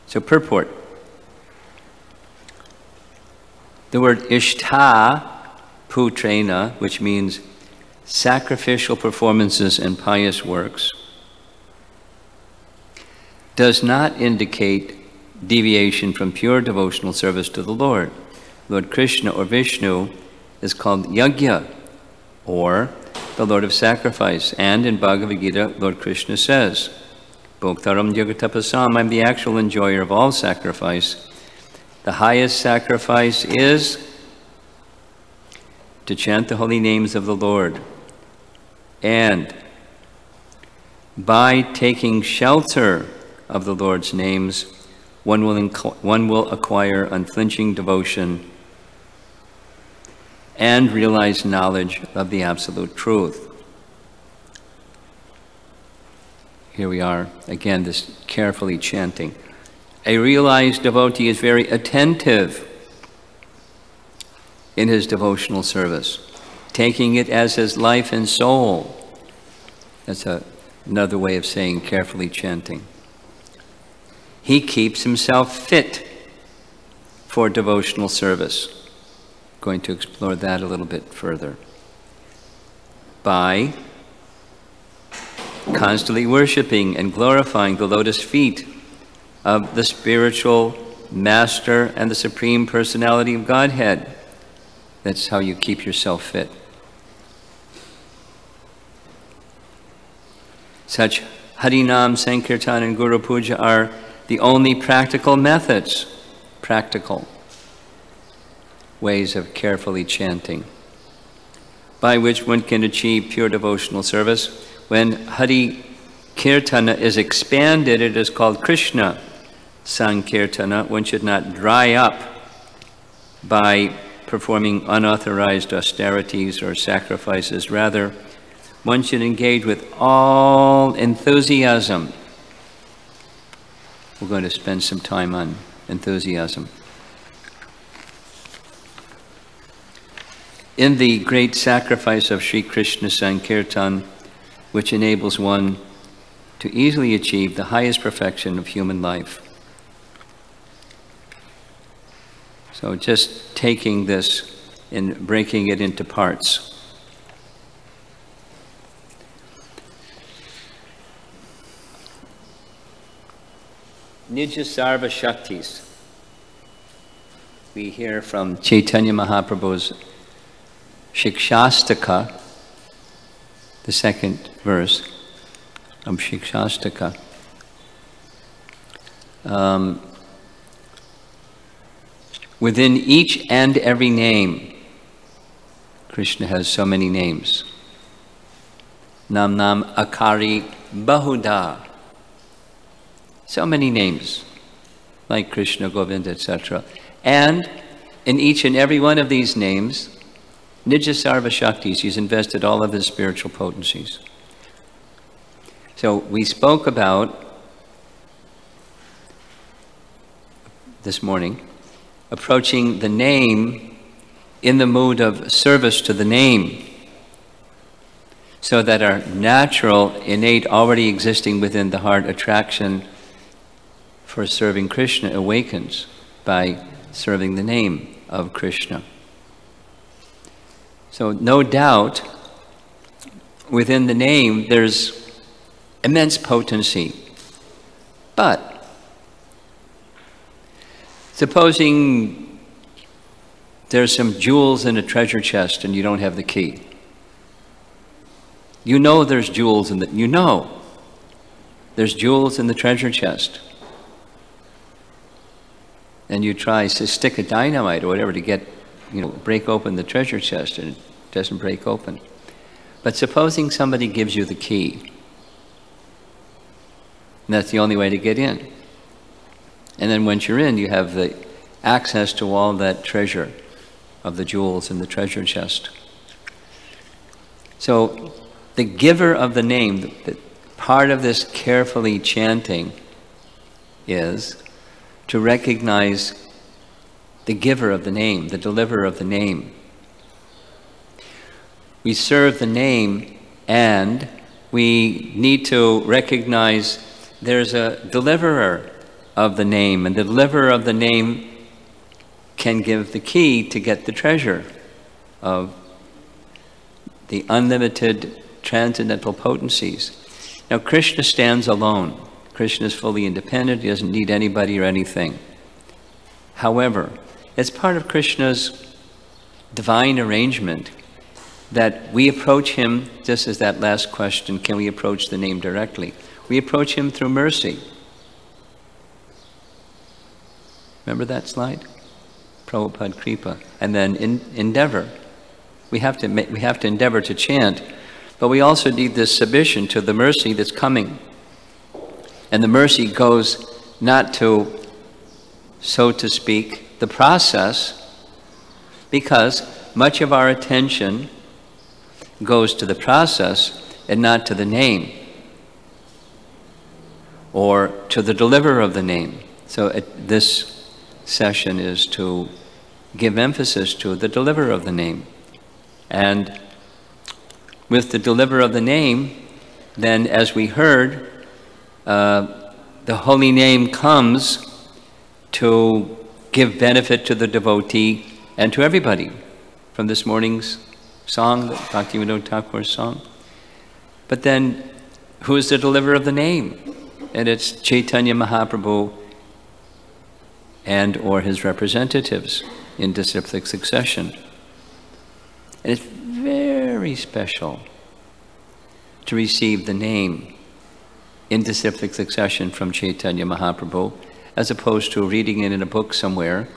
So purport. The word ishtha putrena, which means sacrificial performances and pious works, does not indicate deviation from pure devotional service to the Lord. Lord Krishna or Vishnu is called Yajna, or the Lord of Sacrifice. And in Bhagavad Gita, Lord Krishna says, Bhoktaram Jagatapasam, I'm the actual enjoyer of all sacrifice. The highest sacrifice is to chant the holy names of the Lord. And by taking shelter of the Lord's names, one will acquire unflinching devotion and realize knowledge of the absolute truth. Here we are, again, this carefully chanting. A realized devotee is very attentive in his devotional service, taking it as his life and soul. That's another way of saying carefully chanting. He keeps himself fit for devotional service. Going to explore that a little bit further. By constantly worshiping and glorifying the lotus feet of the spiritual master and the Supreme Personality of Godhead. That's how you keep yourself fit. Such Harinam, Sankirtan, and Guru Puja are the only practical methods, practical ways of carefully chanting, by which one can achieve pure devotional service. When Hari Kirtana is expanded, it is called Krishna Sankirtana. One should not dry up by performing unauthorized austerities or sacrifices. Rather, one should engage with all enthusiasm. We're going to spend some time on enthusiasm. In the great sacrifice of Sri Krishna Sankirtan, which enables one to easily achieve the highest perfection of human life. So just taking this and breaking it into parts. Nija Sarva Shaktis. We hear from Chaitanya Mahaprabhu's Shikshastaka, the second verse of Shikshastaka. Within each and every name, Krishna has so many names. Nam Nam Akari Bahuda. So many names, like Krishna, Govinda, etc. And in each and every one of these names, Nija Sarva Shaktis, he's invested all of his spiritual potencies. So we spoke about this morning, approaching the name in the mood of service to the name, so that our natural, innate, already existing within the heart attraction for serving Krishna awakens by serving the name of Krishna. So no doubt, within the name, there's immense potency. But supposing there's some jewels in a treasure chest and you don't have the key. You know there's jewels in there's jewels in the treasure chest. And you try to stick a dynamite or whatever to get, break open the treasure chest, and it doesn't break open. But supposing somebody gives you the key, and that's the only way to get in. And then once you're in, you have the access to all that treasure of the jewels in the treasure chest. So the giver of the name, the part of this carefully chanting is to recognize the giver of the name, the deliverer of the name. We serve the name, and we need to recognize there's a deliverer of the name, and the deliverer of the name can give the key to get the treasure of the unlimited transcendental potencies. Now, Krishna stands alone. Krishna is fully independent. He doesn't need anybody or anything. However, it's part of Krishna's divine arrangement that we approach him, just as that last question, can we approach the name directly? We approach him through mercy. Remember that slide? Prabhupada Kripa. And then endeavor. We have to endeavor to chant, but we also need this submission to the mercy that's coming. And the mercy goes not to, so to speak, the process, because much of our attention goes to the process and not to the name or to the deliverer of the name. So this session is to give emphasis to the deliverer of the name. And with the deliverer of the name, then as we heard, the holy name comes to give benefit to the devotee and to everybody, from this morning's song, Bhaktivinoda Thakur's song. But then, who is the deliverer of the name? And it's Chaitanya Mahaprabhu and or his representatives in disciplic succession. And it's very special to receive the name in disciplic succession from Chaitanya Mahaprabhu, as opposed to reading it in a book somewhere,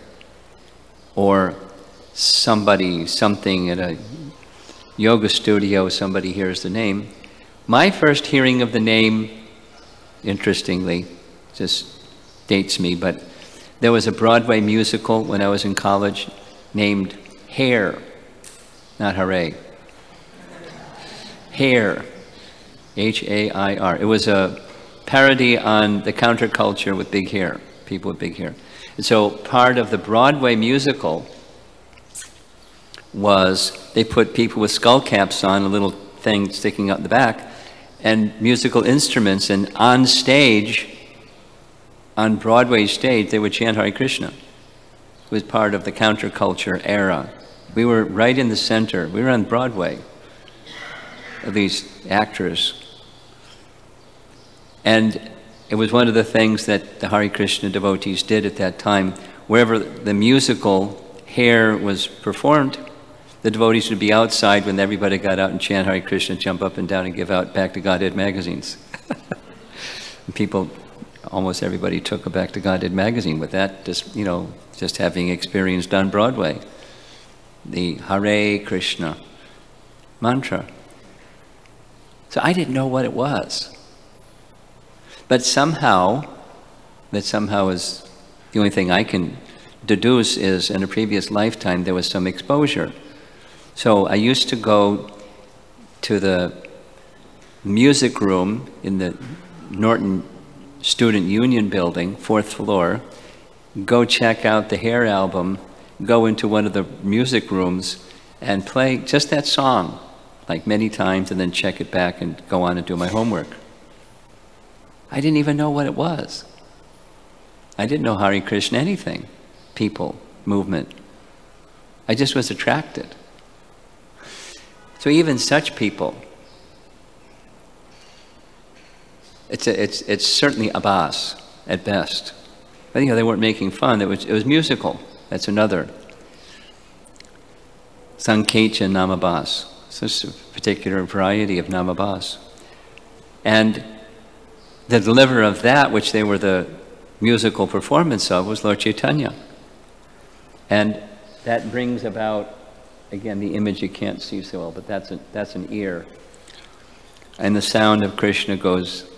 or something at a yoga studio, somebody hears the name. My first hearing of the name, interestingly, just dates me, but there was a Broadway musical when I was in college named Hair, not Hooray. Hair, H-A-I-R. It was a parody on the counterculture with big hair, people with big hair. And so part of the Broadway musical was they put people with skull caps on, a little thing sticking out the back, and musical instruments, and on stage, on Broadway stage, they would chant Hare Krishna. It was part of the counterculture era. We were right in the center. We were on Broadway, of these actors. And it was one of the things that the Hare Krishna devotees did at that time. Wherever the musical Hair was performed, the devotees would be outside when everybody got out and chant Hare Krishna, jump up and down and give out Back to Godhead magazines. And people, almost everybody took a Back to Godhead magazine with that, just having experienced on Broadway the Hare Krishna mantra. So I didn't know what it was. But somehow is the only thing I can deduce is in a previous lifetime there was some exposure. So I used to go to the music room in the Norton Student Union building, 4th floor, go check out the Hair album, go into one of the music rooms and play just that song, like many times, and then check it back and go on and do my homework. I didn't even know what it was. I didn't know Hare Krishna anything, people, movement. I just was attracted. So even such people, it's certainly abas at best. But they weren't making fun. It was musical. That's another. Sankecha namabas. So it's a particular variety of namabas. And the deliverer of that, which they were the musical performance of, was Lord Chaitanya. And that brings about, again, the image you can't see so well, but that's an ear. And the sound of Krishna goes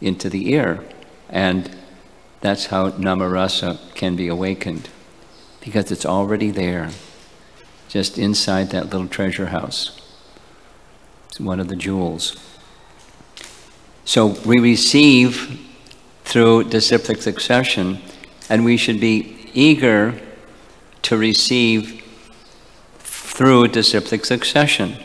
into the ear. And that's how Namarasa can be awakened, because it's already there, just inside that little treasure house. It's one of the jewels. So we receive through disciplic succession, and we should be eager to receive through disciplic succession.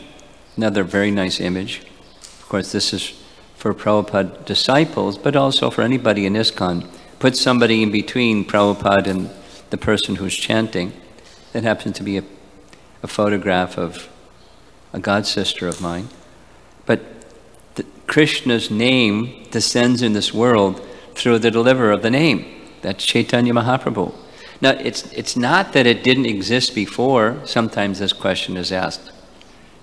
Another very nice image. Of course, this is for Prabhupada disciples, but also for anybody in ISKCON. Put somebody in between Prabhupada and the person who's chanting. That happens to be a photograph of a god sister of mine. But Krishna's name descends in this world through the deliverer of the name. That's Chaitanya Mahaprabhu. Now, it's not that it didn't exist before. Sometimes this question is asked.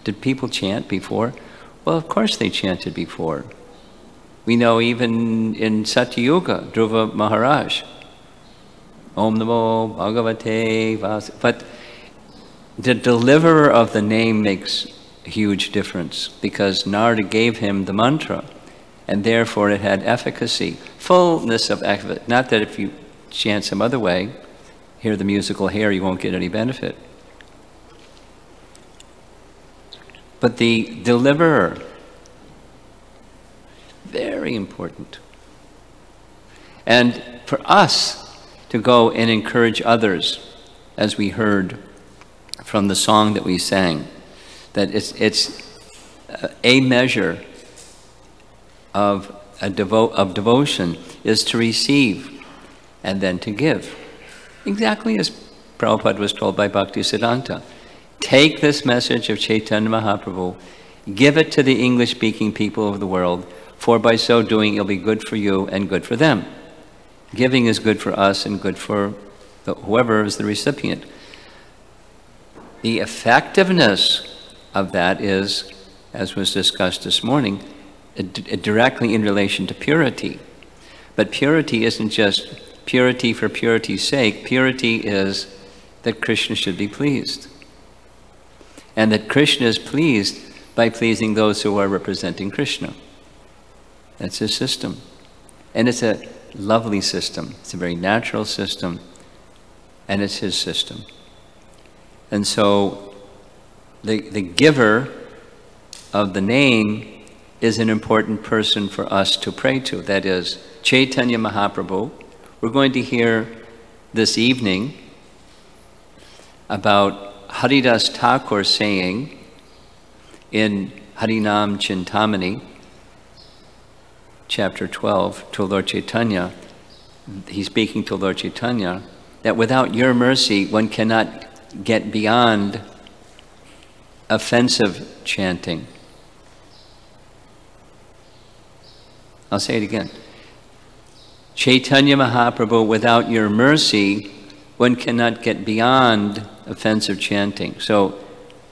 Did people chant before? Well, of course they chanted before. We know even in Satyuga, Dhruva Maharaj, Om Namo Bhagavate Vasudevaya. But the deliverer of the name makes a huge difference, because Narada gave him the mantra, and therefore it had efficacy, fullness of efficacy. Not that if you chant some other way, hear the musical hair, you won't get any benefit. But the deliverer, very important. And for us to go and encourage others, as we heard from the song that we sang, that it's a measure of devotion is to receive and then to give. Exactly as Prabhupada was told by Bhaktisiddhanta. Take this message of Chaitanya Mahaprabhu, give it to the English-speaking people of the world, for by so doing it'll be good for you and good for them. Giving is good for us and good for whoever is the recipient. The effectiveness of that is, as was discussed this morning, directly in relation to purity. But purity isn't just purity for purity's sake. Purity is that Krishna should be pleased. And that Krishna is pleased by pleasing those who are representing Krishna. That's his system. And it's a lovely system. It's a very natural system. And it's his system. And so the giver of the name is an important person for us to pray to. That is Chaitanya Mahaprabhu. We're going to hear this evening about Haridas Thakur saying in Harinam Chintamani, chapter 12, to Lord Chaitanya, he's speaking to Lord Chaitanya, that without your mercy, one cannot get beyond offensive chanting. I'll say it again. Chaitanya Mahaprabhu, without your mercy, one cannot get beyond offensive chanting. So,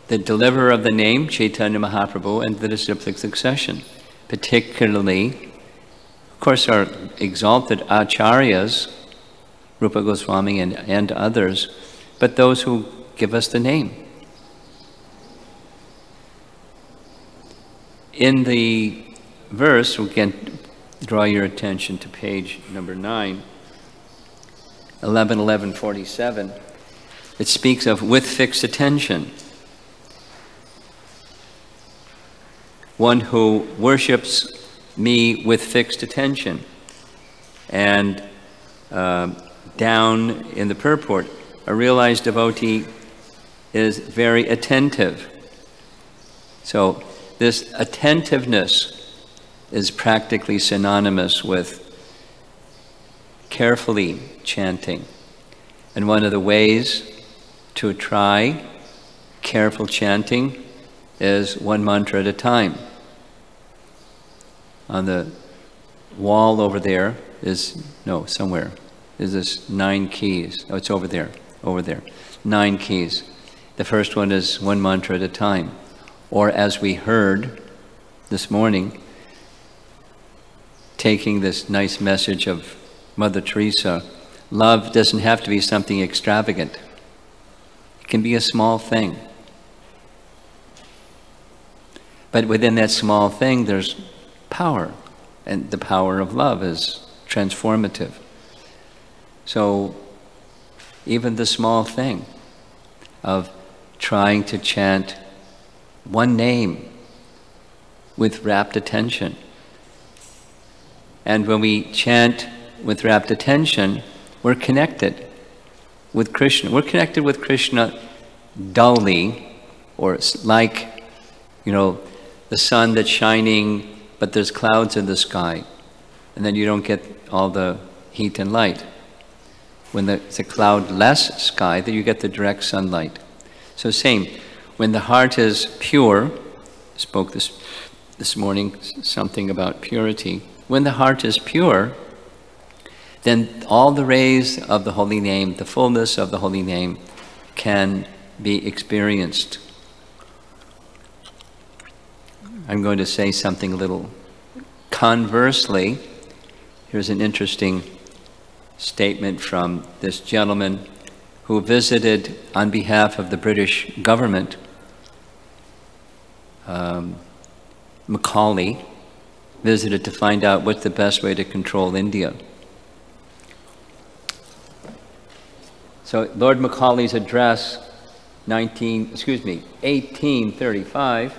the deliverer of the name, Chaitanya Mahaprabhu, and the disciplic succession. Particularly, of course, our exalted acharyas, Rupa Goswami and others, but those who give us the name. In the verse, we can draw your attention to page number 9, 11:11:47. It speaks of with fixed attention. One who worships me with fixed attention. And down in the purport, a realized devotee is very attentive. So this attentiveness is practically synonymous with carefully chanting. And one of the ways to try careful chanting is one mantra at a time. On the wall over there is, no, somewhere, is this 9 keys. Oh, it's over there, 9 keys. The first one is one mantra at a time. Or as we heard this morning, taking this nice message of Mother Teresa, love doesn't have to be something extravagant. It can be a small thing. But within that small thing, there's power. And the power of love is transformative. So even the small thing of trying to chant one name with rapt attention. And when we chant with rapt attention, we're connected with Krishna. We're connected with Krishna dully, or it's like, you know, the sun that's shining, but there's clouds in the sky, and then you don't get all the heat and light. When it's a cloudless sky, then you get the direct sunlight. So same, when the heart is pure, I spoke this morning something about purity. When the heart is pure, then all the rays of the holy name, the fullness of the holy name, can be experienced. I'm going to say something a little conversely. Here's an interesting statement from this gentleman who visited on behalf of the British government, Macaulay, visited to find out what's the best way to control India. So Lord Macaulay's address, 1835,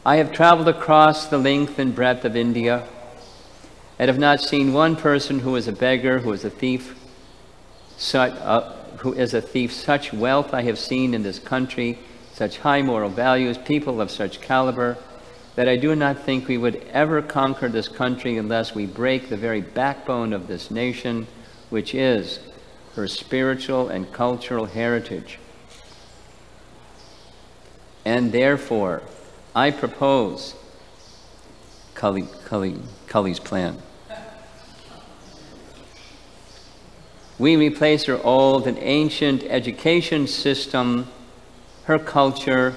I have traveled across the length and breadth of India and have not seen one person who is a beggar, who is a thief, such wealth I have seen in this country, such high moral values, people of such caliber, that I do not think we would ever conquer this country unless we break the very backbone of this nation, which is her spiritual and cultural heritage. And therefore, I propose Kali's plan. We replace her old and ancient education system, her culture,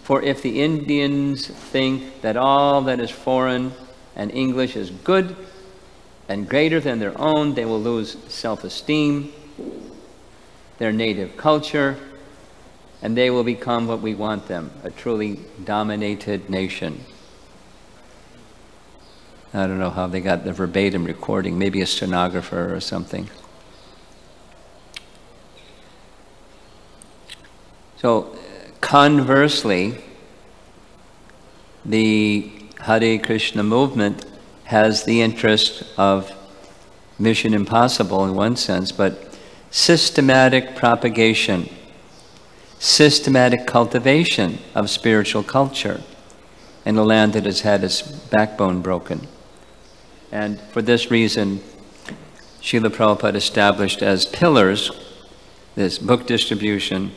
for if the Indians think that all that is foreign and English is good and greater than their own, they will lose self-esteem, their native culture, and they will become what we want them, a truly dominated nation. I don't know how they got the verbatim recording, maybe a stenographer or something. So conversely, the Hare Krishna movement has the interest of Mission Impossible in one sense, but systematic propagation, systematic cultivation of spiritual culture in a land that has had its backbone broken. And for this reason, Srila Prabhupada established as pillars this book distribution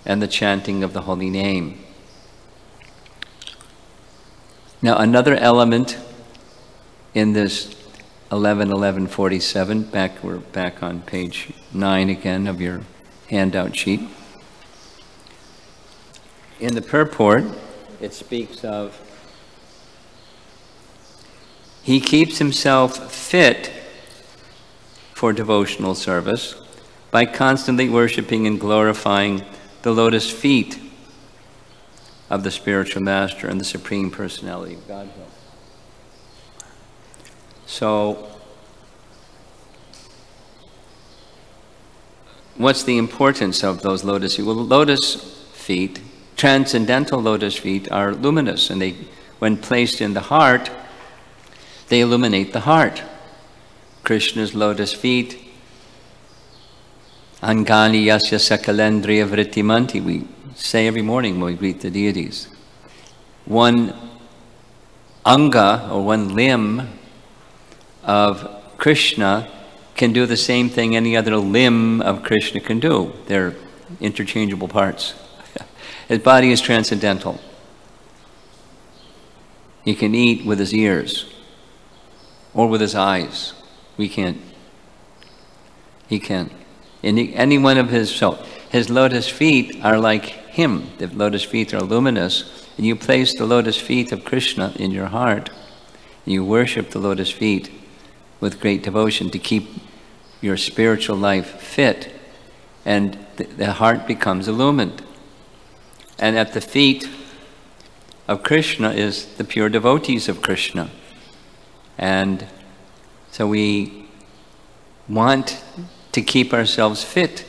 and the chanting of the holy name. Now another element in this 11.11.47, we're back on page 9 again of your handout sheet. In the purport, it speaks of, he keeps himself fit for devotional service by constantly worshiping and glorifying the lotus feet of the spiritual master and the Supreme Personality of Godhead. So, what's the importance of those lotus feet? Well, lotus feet, transcendental lotus feet, are luminous, and they, when placed in the heart, they illuminate the heart. Krishna's lotus feet. Angani yasya sakalendriya vrittimanti, we say every morning when we greet the deities. One anga, or one limb of Krishna can do the same thing any other limb of Krishna can do. They're interchangeable parts. His body is transcendental. He can eat with his ears or with his eyes. We can't. He can. Any one of his, so his lotus feet are like him. The lotus feet are luminous. And you place the lotus feet of Krishna in your heart. And you worship the lotus feet with great devotion to keep your spiritual life fit. And the heart becomes illumined. And at the feet of Krishna is the pure devotees of Krishna. And so we want to keep ourselves fit.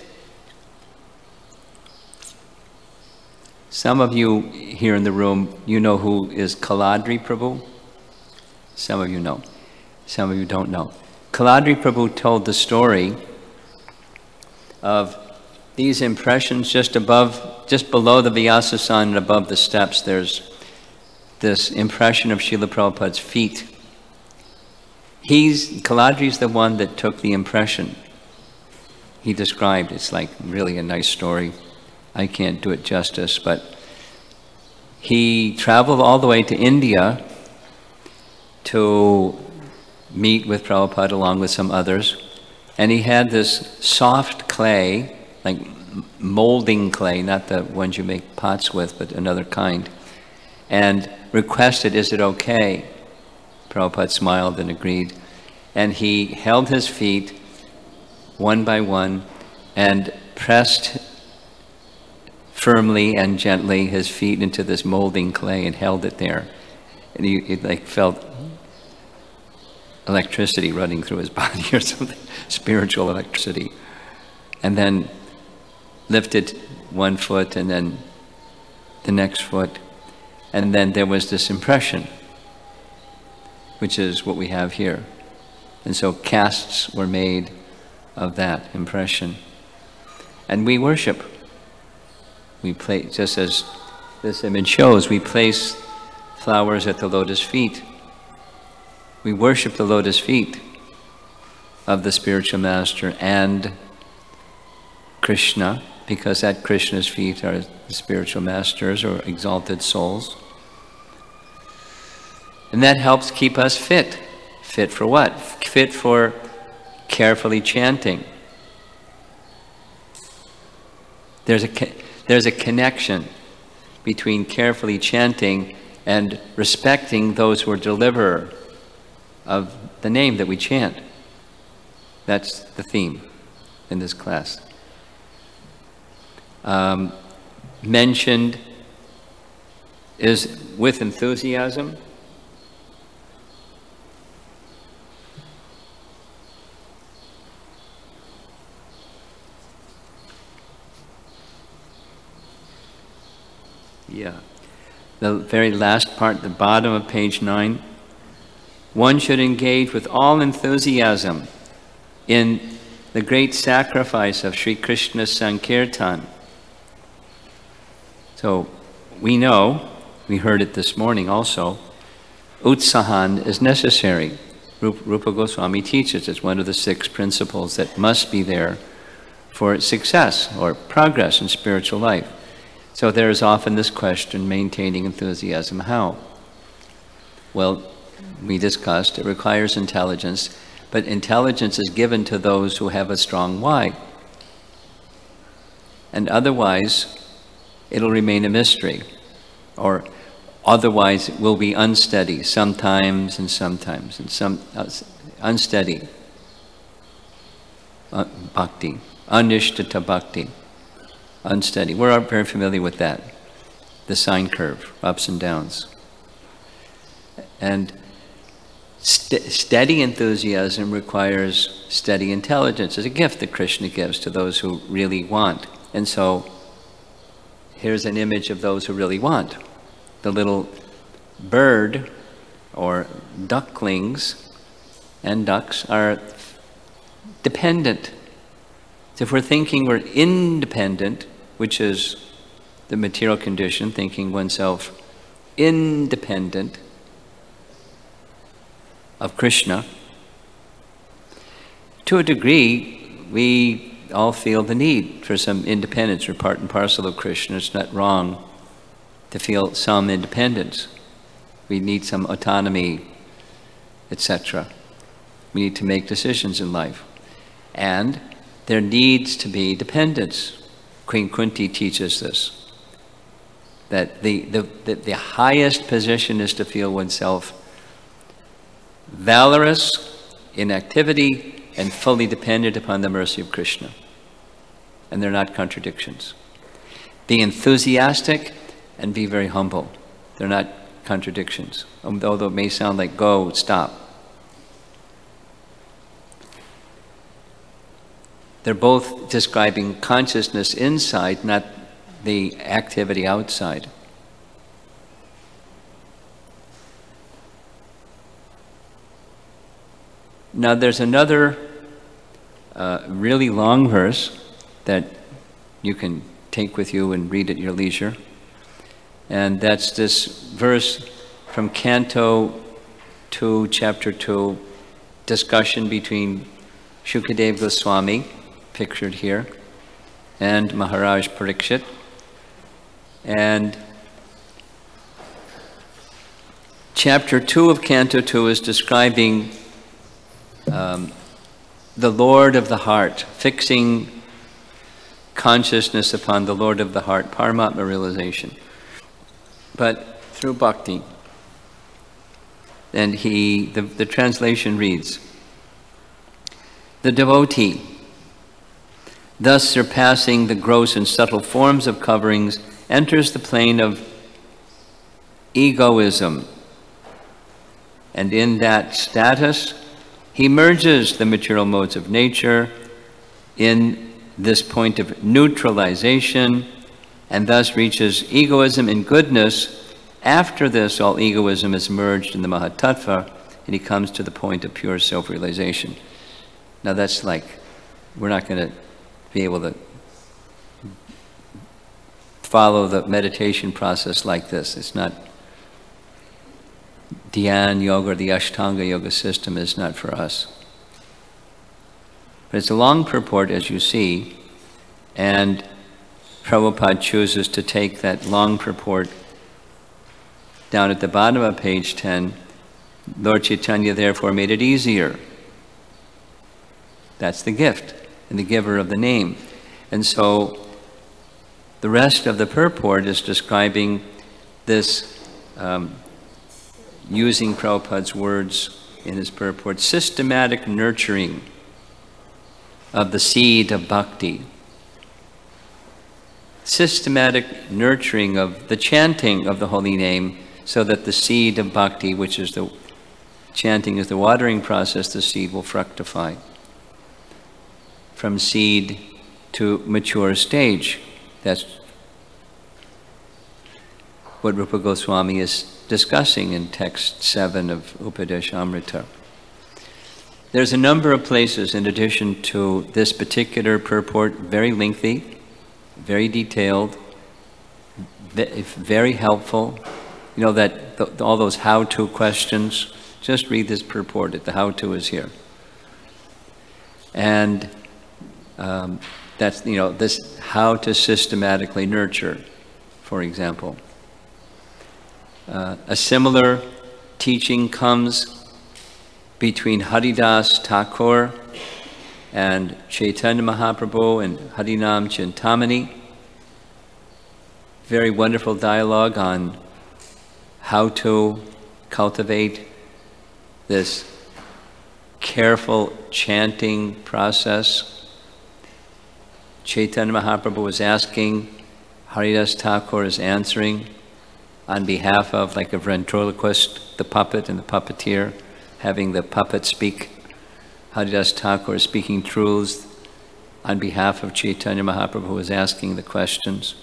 Some of you here in the room, you know who is Kaladri Prabhu? Some of you know. Some of you don't know. Kaladri Prabhu told the story of these impressions just below the Vyasasana and above the steps. There's this impression of Srila Prabhupada's feet. Kaladri's the one that took the impression. He described, it's like really a nice story. I can't do it justice, but he traveled all the way to India to meet with Prabhupada along with some others. And he had this soft clay, like molding clay, not the ones you make pots with, but another kind, and requested, is it okay? Prabhupada smiled and agreed. And he held his feet one by one and pressed firmly and gently his feet into this molding clay and held it there. And he like felt electricity running through his body or something, spiritual electricity. And then lifted one foot and then the next foot. And then there was this impression, which is what we have here. And so casts were made of that impression. And we worship. We place, just as this image shows, we place flowers at the lotus feet. We worship the lotus feet of the spiritual master and Krishna, because at Krishna's feet are the spiritual masters or exalted souls. And that helps keep us fit. Fit for what? Fit for carefully chanting. There's a connection between carefully chanting and respecting those who are deliverer of the name that we chant. That's the theme in this class. Mentioned is with enthusiasm. Yeah. The very last part, the bottom of page 9. One should engage with all enthusiasm in the great sacrifice of Sri Krishna's Sankirtan. So we know, we heard it this morning also, utsahan is necessary. Rupa Goswami teaches it's one of the 6 principles that must be there for success or progress in spiritual life. So there is often this question, maintaining enthusiasm, how? Well, we discussed it requires intelligence, but intelligence is given to those who have a strong why. And otherwise, it'll remain a mystery, or otherwise it will be unsteady, sometimes and sometimes, and unsteady bhakti, anishtata bhakti. Unsteady. We're very familiar with that. The sine curve, ups and downs. And steady enthusiasm requires steady intelligence. It's a gift that Krishna gives to those who really want. And so here's an image of those who really want. The little bird or ducklings and ducks are dependent. So if we're thinking we're independent, which is the material condition, thinking oneself independent of Krishna, to a degree, we all feel the need for some independence. We're part and parcel of Krishna. It's not wrong to feel some independence. We need some autonomy, etc. We need to make decisions in life. And there needs to be dependence. Queen Kunti teaches this, that the highest position is to feel oneself valorous in activity and fully dependent upon the mercy of Krishna. And they're not contradictions. Be enthusiastic and be very humble. They're not contradictions, although it may sound like go, stop. They're both describing consciousness inside, not the activity outside. Now there's another really long verse that you can take with you and read at your leisure. And that's this verse from Canto 2, Chapter 2, discussion between Shukadeva Goswami, pictured here, and Maharaj Parikshit. And Chapter 2 of Canto 2 is describing the Lord of the heart, fixing consciousness upon the Lord of the heart, Paramatma realization, but through bhakti. And the translation reads, the devotee, thus surpassing the gross and subtle forms of coverings, enters the plane of egoism. And in that status, he merges the material modes of nature in this point of neutralization, and thus reaches egoism in goodness. After this, all egoism is merged in the Mahatattva, and he comes to the point of pure self-realization. Now that's like, we're not going to be able to follow the meditation process like this. It's not, Dhyan Yoga or the Ashtanga Yoga system is not for us. But it's a long purport, as you see, and Prabhupada chooses to take that long purport down at the bottom of page 10. Lord Chaitanya therefore made it easier. That's the gift and the giver of the name. And so the rest of the purport is describing this, using Prabhupada's words in his purport, systematic nurturing of the seed of bhakti. Systematic nurturing of the chanting of the holy name, so that the seed of bhakti, which is the chanting is the watering process, the seed will fructify from seed to mature stage. That's what Rupa Goswami is discussing in text 7 of Upadeshamrita. There's a number of places in addition to this particular purport, very lengthy, very detailed, very helpful. You know that all those how-to questions, just read this purport. The how-to is here. And that's, you know, this how to systematically nurture, for example. A similar teaching comes between Haridas Thakur and Chaitanya Mahaprabhu and Harinam Chintamani. Very wonderful dialogue on how to cultivate this careful chanting process. Chaitanya Mahaprabhu was asking, Haridas Thakur is answering on behalf of, like a ventriloquist, the puppet and the puppeteer, having the puppet speak. Haridas Thakur is speaking truths on behalf of Chaitanya Mahaprabhu, who is asking the questions.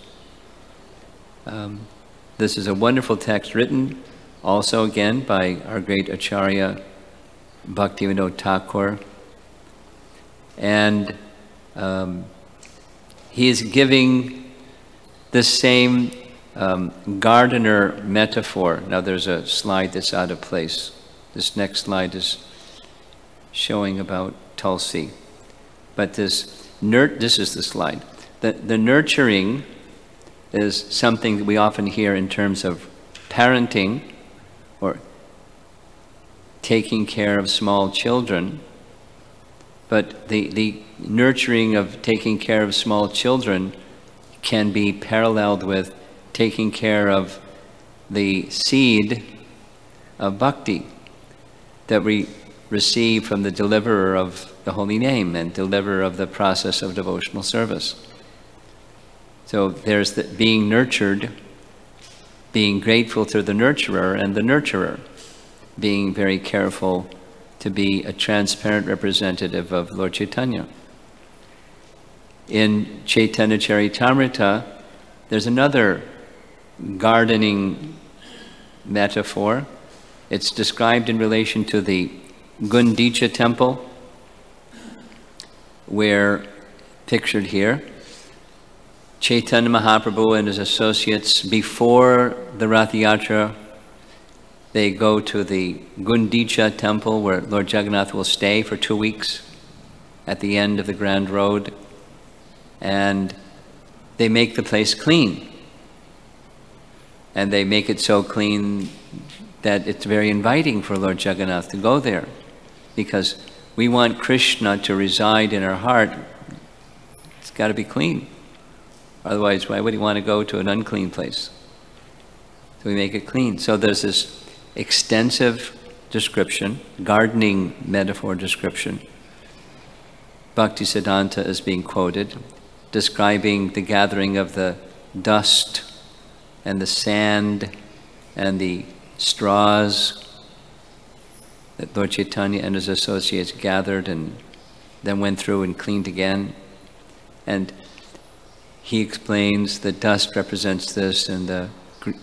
This is a wonderful text written also again by our great Acharya Bhaktivinoda Thakur. And he is giving the same gardener metaphor. Now there's a slide that's out of place. This next slide is showing about Tulsi. But this is the slide. The nurturing is something that we often hear in terms of parenting or taking care of small children. But the nurturing of taking care of small children can be paralleled with taking care of the seed of bhakti that we receive from the deliverer of the holy name and deliverer of the process of devotional service. So there's the being nurtured, being grateful to the nurturer and the nurturer, being very careful to be a transparent representative of Lord Chaitanya. In Chaitanya Charitamrita, there's another gardening metaphor. It's described in relation to the Gundicha temple, where, pictured here, Chaitanya Mahaprabhu and his associates, before the Rath Yatra, they go to the Gundicha temple where Lord Jagannath will stay for 2 weeks at the end of the Grand Road, and they make the place clean. And they make it so clean that it's very inviting for Lord Jagannath to go there, because we want Krishna to reside in our heart. It's got to be clean. Otherwise, why would he want to go to an unclean place? So we make it clean. So there's this extensive description, gardening metaphor description. Bhaktisiddhanta is being quoted, describing the gathering of the dust and the sand and the straws that Lord Chaitanya and his associates gathered and then went through and cleaned again. And he explains the dust represents this and the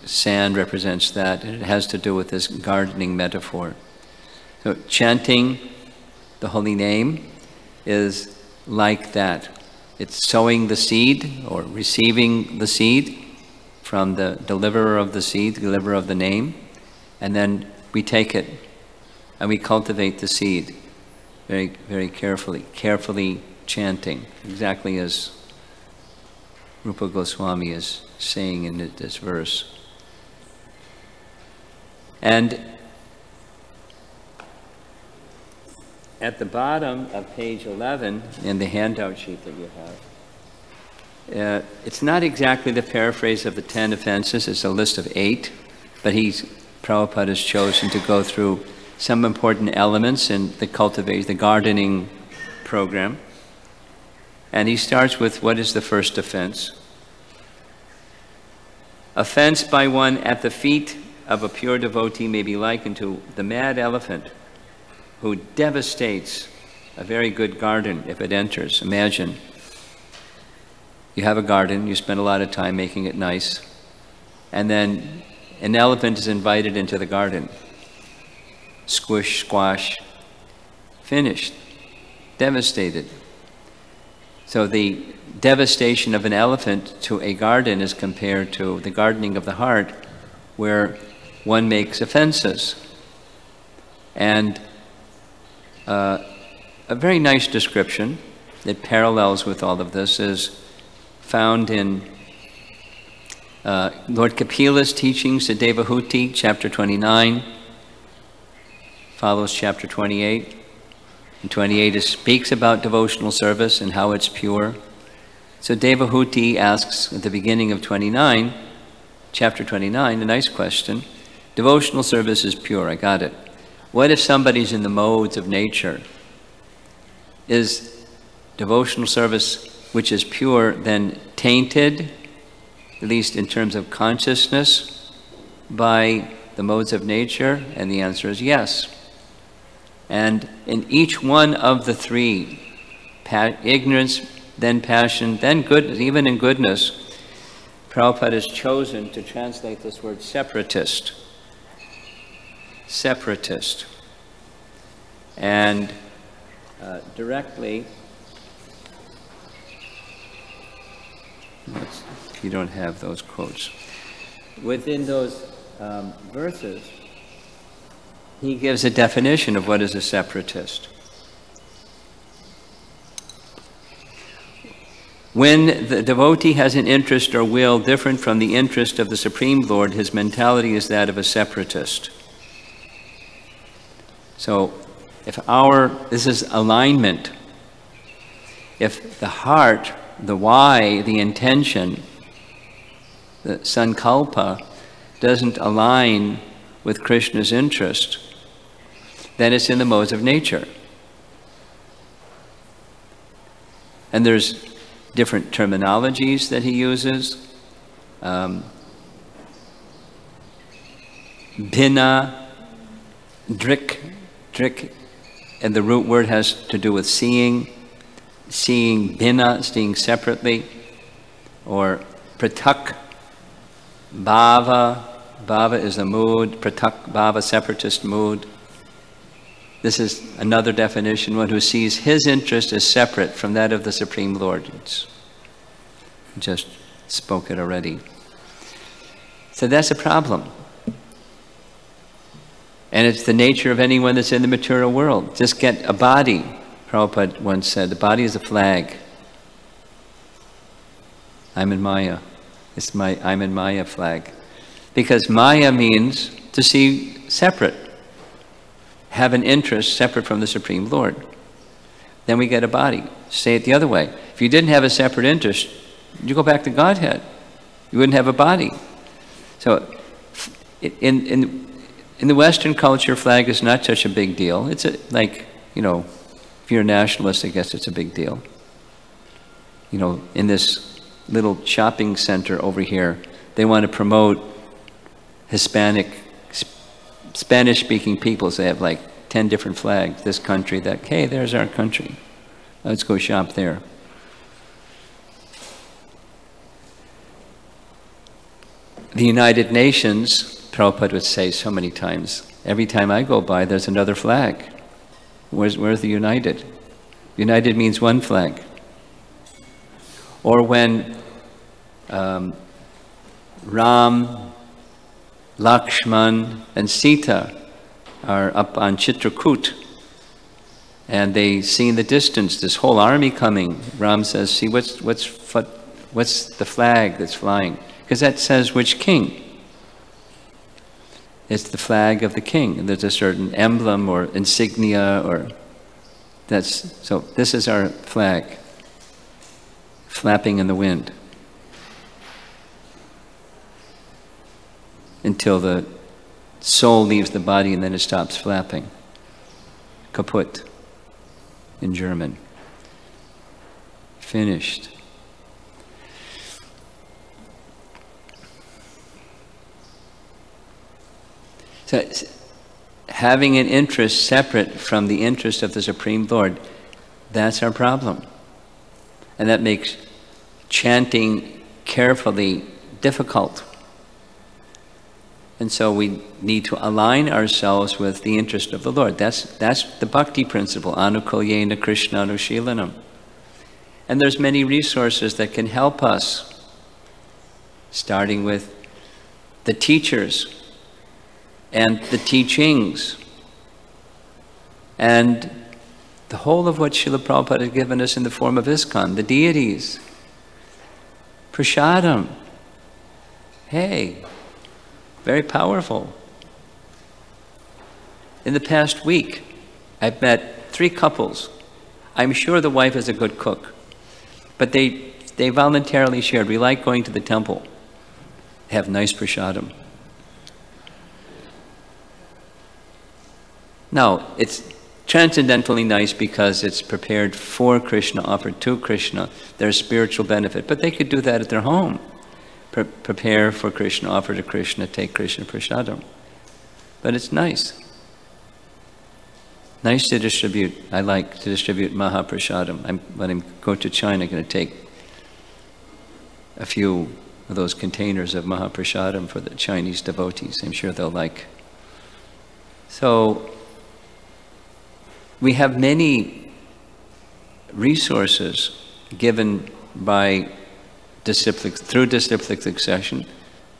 sand represents that, and it has to do with this gardening metaphor. So chanting the holy name is like that. It's sowing the seed or receiving the seed from the deliverer of the seed, the deliverer of the name, and then we take it and we cultivate the seed very, very carefully chanting, exactly as Rupa Goswami is saying in this verse. And at the bottom of page 11 in the handout sheet that you have, it's not exactly the paraphrase of the 10 offenses, it's a list of 8, but Prabhupada has chosen to go through some important elements in the cultivation, the gardening program. And he starts with, what is the first offense? Offense by one at the feet of a pure devotee may be likened to the mad elephant who devastates a very good garden if it enters. Imagine, you have a garden, you spend a lot of time making it nice, and then an elephant is invited into the garden. Squish, squash, finished, devastated. So the devastation of an elephant to a garden is compared to the gardening of the heart, where one makes offenses. And a very nice description that parallels with all of this is found in Lord Kapila's teachings to Devahuti, chapter 29, follows chapter 28. In 28 it speaks about devotional service and how it's pure. So Devahuti asks at the beginning of 29, chapter 29, a nice question. Devotional service is pure, I got it. What if somebody's in the modes of nature? Is devotional service which is pure then tainted, at least in terms of consciousness, by the modes of nature? And the answer is yes. And in each one of the three, ignorance, then passion, then goodness, even in goodness, Prabhupada has chosen to translate this word separatist. Separatist. And directly if you don't have those quotes. Within those verses, he gives a definition of what is a separatist. When the devotee has an interest or will different from the interest of the Supreme Lord, his mentality is that of a separatist. So, this is alignment. If the heart, the why, the intention, the sankalpa, doesn't align with Krishna's interest, then it's in the modes of nature. And there's different terminologies that he uses. Bhina, drik, and the root word has to do with seeing bhina, seeing separately, or pratak, bhava is a mood, pratak bhava, separatist mood. This is another definition, one who sees his interest as separate from that of the Supreme Lord. Just spoke it already. So that's a problem. And it's the nature of anyone that's in the material world. Just get a body. Prabhupada once said, the body is a flag. I'm in Maya. It's my I'm in Maya flag. Because Maya means to see separate. Have an interest separate from the Supreme Lord. Then we get a body. Say it the other way. If you didn't have a separate interest, you go back to Godhead. You wouldn't have a body. So in the Western culture, flag is not such a big deal. It's like, if you're a nationalist, I guess it's a big deal. In this little shopping center over here, they want to promote Spanish-speaking peoples. They have like 10 different flags. This country, that, hey, there's our country. Let's go shop there. The United Nations, Prabhupada would say so many times, every time I go by, there's another flag. Where's the United? United means one flag. Or when Ram, Lakshman, and Sita are up on Chitrakoot, and they see in the distance this whole army coming. Ram says, see, what's the flag that's flying? Because that says which king. It's the flag of the king. And there's a certain emblem or insignia so this is our flag, flapping in the wind. Until the soul leaves the body and then it stops flapping. Kaputt in German. Finished. So having an interest separate from the interest of the Supreme Lord, that's our problem. And that makes chanting carefully difficult. And so we need to align ourselves with the interest of the Lord. That's the bhakti principle, anukulyena Krishna anushilanam. And there's many resources that can help us, starting with the teachers and the teachings and the whole of what Srila Prabhupada has given us in the form of ISKCON, the deities, prasadam. Hey, very powerful. In the past week, I've met 3 couples. I'm sure the wife is a good cook, but they voluntarily shared, we like going to the temple, have nice prasadam. Now, it's transcendentally nice because it's prepared for Krishna, offered to Krishna. There's spiritual benefit, but they could do that at their home. Prepare for Krishna, offer to Krishna, take Krishna prasadam. But it's nice. Nice to distribute. I like to distribute Mahaprasadam. When I go to China, I'm going to take a few of those containers of Mahaprasadam for the Chinese devotees. I'm sure they'll like. So we have many resources given by through disciplic succession.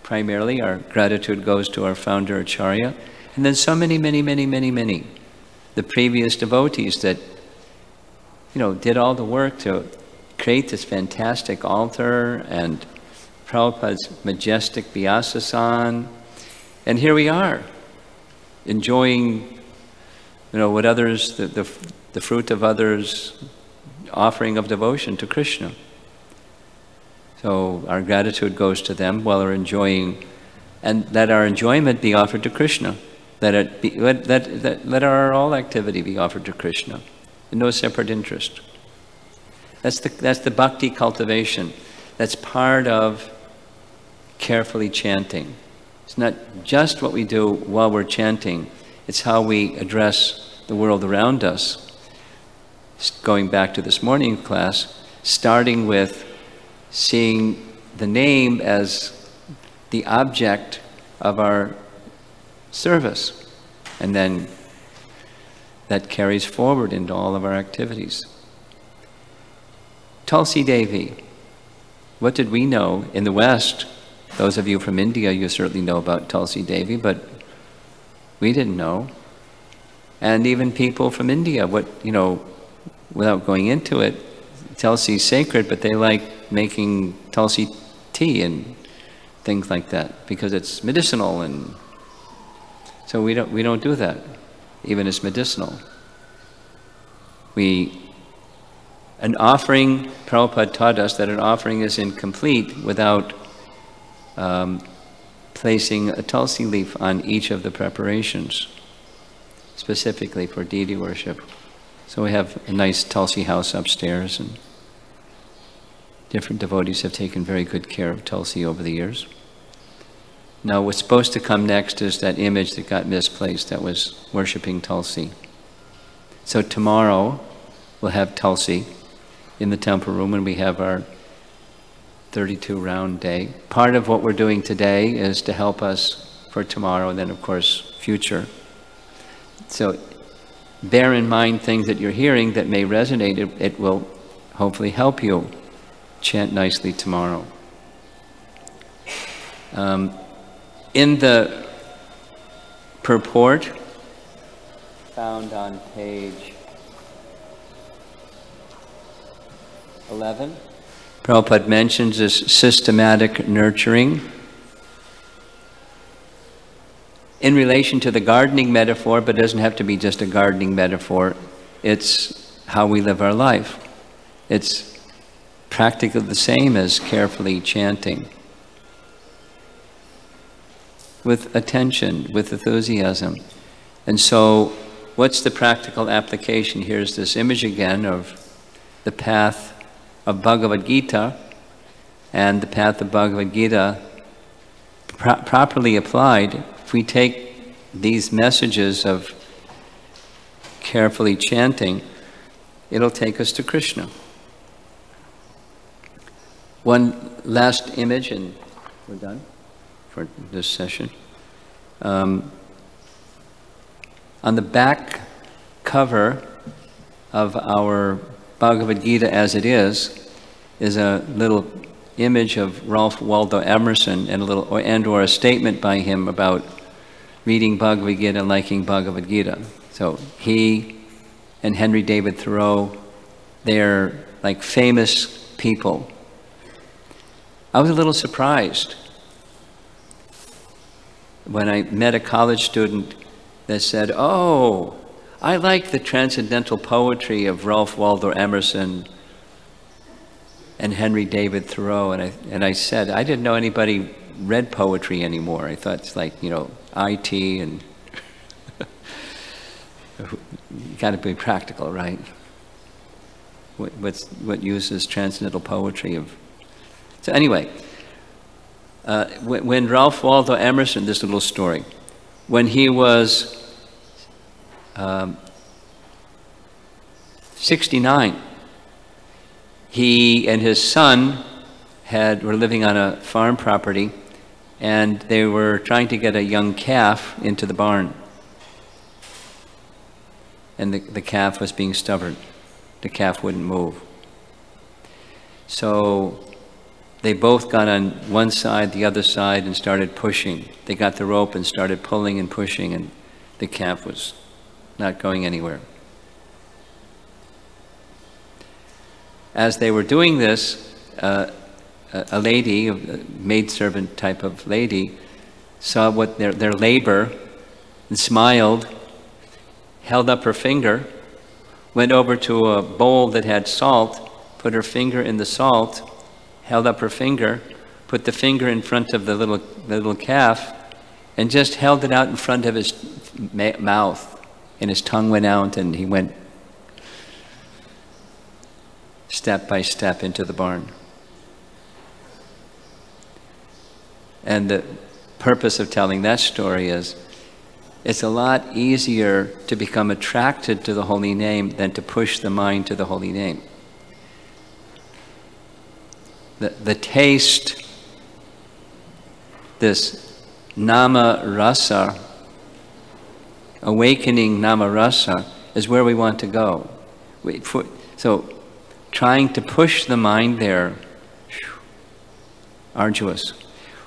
Primarily, our gratitude goes to our founder Acharya, and then so many, the previous devotees that, did all the work to create this fantastic altar and Prabhupada's majestic Vyasasan. And here we are, enjoying, what others, the fruit of others' offering of devotion to Krishna. So our gratitude goes to them while we're enjoying, and let our enjoyment be offered to Krishna. Let our all activity be offered to Krishna, in no separate interest. That's the bhakti cultivation. That's part of carefully chanting. It's not just what we do while we're chanting, it's how we address the world around us. Going back to this morning class, starting with seeing the name as the object of our service, and then that carries forward into all of our activities. Tulsi Devi, what did we know in the West? Those of you from India, you certainly know about Tulsi Devi, but we didn't know. And even people from India, without going into it, Tulsi is sacred, but they like making Tulsi tea and things like that because it's medicinal, and so we don't do that, even as medicinal. An offering, Prabhupada taught us that an offering is incomplete without placing a Tulsi leaf on each of the preparations, specifically for deity worship. So we have a nice Tulsi house upstairs, and different devotees have taken very good care of Tulsi over the years. Now what's supposed to come next is that image that got misplaced that was worshipping Tulsi. So tomorrow we'll have Tulsi in the temple room when we have our 32 round day. Part of what we're doing today is to help us for tomorrow, and then of course future. So bear in mind things that you're hearing that may resonate. It will hopefully help you chant nicely tomorrow. In the purport found on page 11, Prabhupada mentions this systematic nurturing in relation to the gardening metaphor, but it doesn't have to be just a gardening metaphor. It's how we live our life. It's practically the same as carefully chanting. With attention, with enthusiasm. And so, what's the practical application? Here's this image again of the path of Bhagavad Gita, and the path of Bhagavad Gita properly applied, if we take these messages of carefully chanting, it'll take us to Krishna. One last image, and we're done for this session. On the back cover of our Bhagavad Gita as it is a little image of Ralph Waldo Emerson and or a statement by him about reading Bhagavad Gita and liking Bhagavad Gita. So he and Henry David Thoreau, they're like famous people. I was a little surprised when I met a college student that said, "Oh, I like the transcendental poetry of Ralph Waldo Emerson and Henry David Thoreau." And I said, I didn't know anybody read poetry anymore. I thought it's like, IT and you got to be practical, right? What uses transcendental poetry of? So anyway, when Ralph Waldo Emerson, this little story, when he was 69, he and his son were living on a farm property, and they were trying to get a young calf into the barn. And the calf was being stubborn. The calf wouldn't move. So they both got on one side, the other side, and started pushing. They got the rope and started pulling and pushing, and the calf was not going anywhere. As they were doing this, a lady, a maidservant type of lady, saw what their labor and smiled, held up her finger, went over to a bowl that had salt, put her finger in the salt, held up her finger, put the finger in front of the little calf, and just held it out in front of his mouth, and his tongue went out, and he went step by step into the barn. And the purpose of telling that story is, it's a lot easier to become attracted to the holy name than to push the mind to the holy name. The taste, this nama rasa, awakening nama rasa, is where we want to go. So trying to push the mind there, arduous.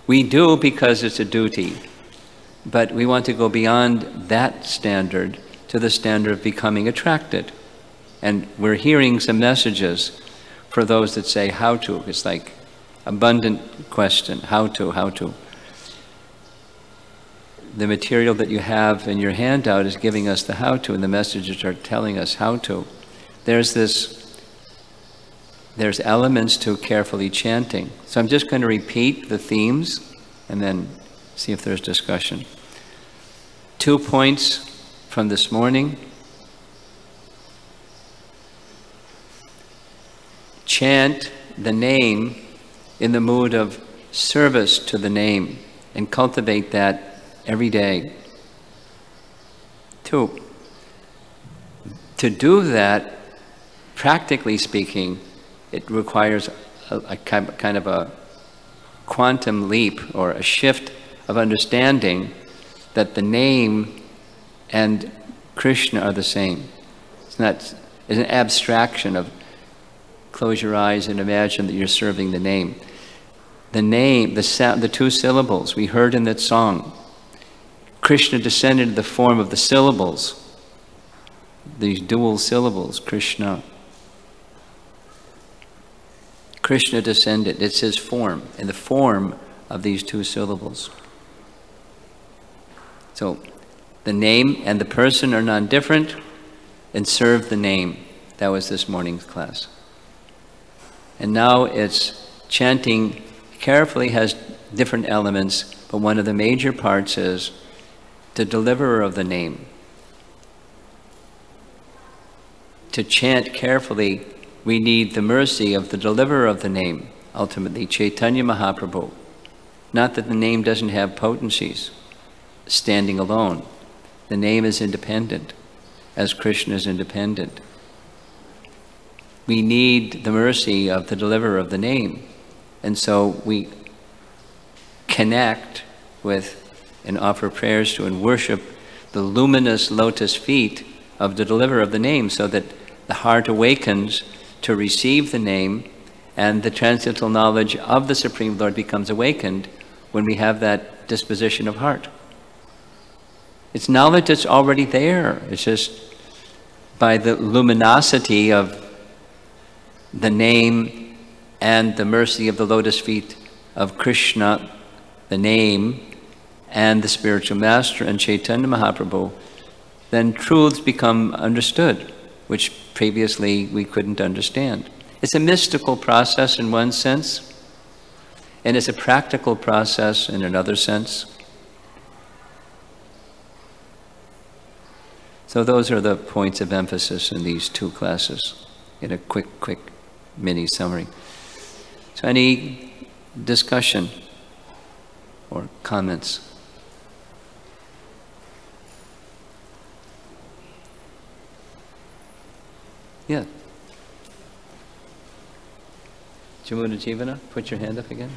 We do because it's a duty, but we want to go beyond that standard to the standard of becoming attracted. And we're hearing some messages for those that say how to. It's like abundant question, how to. The material that you have in your handout is giving us the how to, and the messages are telling us how to. There's elements to carefully chanting. So I'm just going to repeat the themes and then see if there's discussion. 2 points from this morning. Chant the name in the mood of service to the name and cultivate that every day. 2, to do that, practically speaking, it requires a kind of a quantum leap or a shift of understanding that the name and Krishna are the same. It's an abstraction of close your eyes and imagine that you're serving the name. The name, the sound, the 2 syllables we heard in that song. Krishna descended in the form of the syllables, these dual syllables, Krishna. Krishna descended, it's his form, in the form of these 2 syllables. So the name and the person are non-different, and serve the name. That was this morning's class. And now it's chanting carefully, has different elements, but one of the major parts is the deliverer of the name. To chant carefully, we need the mercy of the deliverer of the name, ultimately Chaitanya Mahaprabhu. Not that the name doesn't have potencies, standing alone. The name is independent, as Krishna is independent. We need the mercy of the deliverer of the name. And so we connect with and offer prayers to and worship the luminous lotus feet of the deliverer of the name, so that the heart awakens to receive the name, and the transcendental knowledge of the Supreme Lord becomes awakened when we have that disposition of heart. It's knowledge that's already there. It's just by the luminosity of the name and the mercy of the lotus feet of Krishna, the name, and the spiritual master and Chaitanya Mahaprabhu, then truths become understood, which previously we couldn't understand. It's a mystical process in one sense, and it's a practical process in another sense. So those are the points of emphasis in these 2 classes, in a quick mini summary. So any discussion or comments? Yeah. Jamuna Jivana, put your hand up again.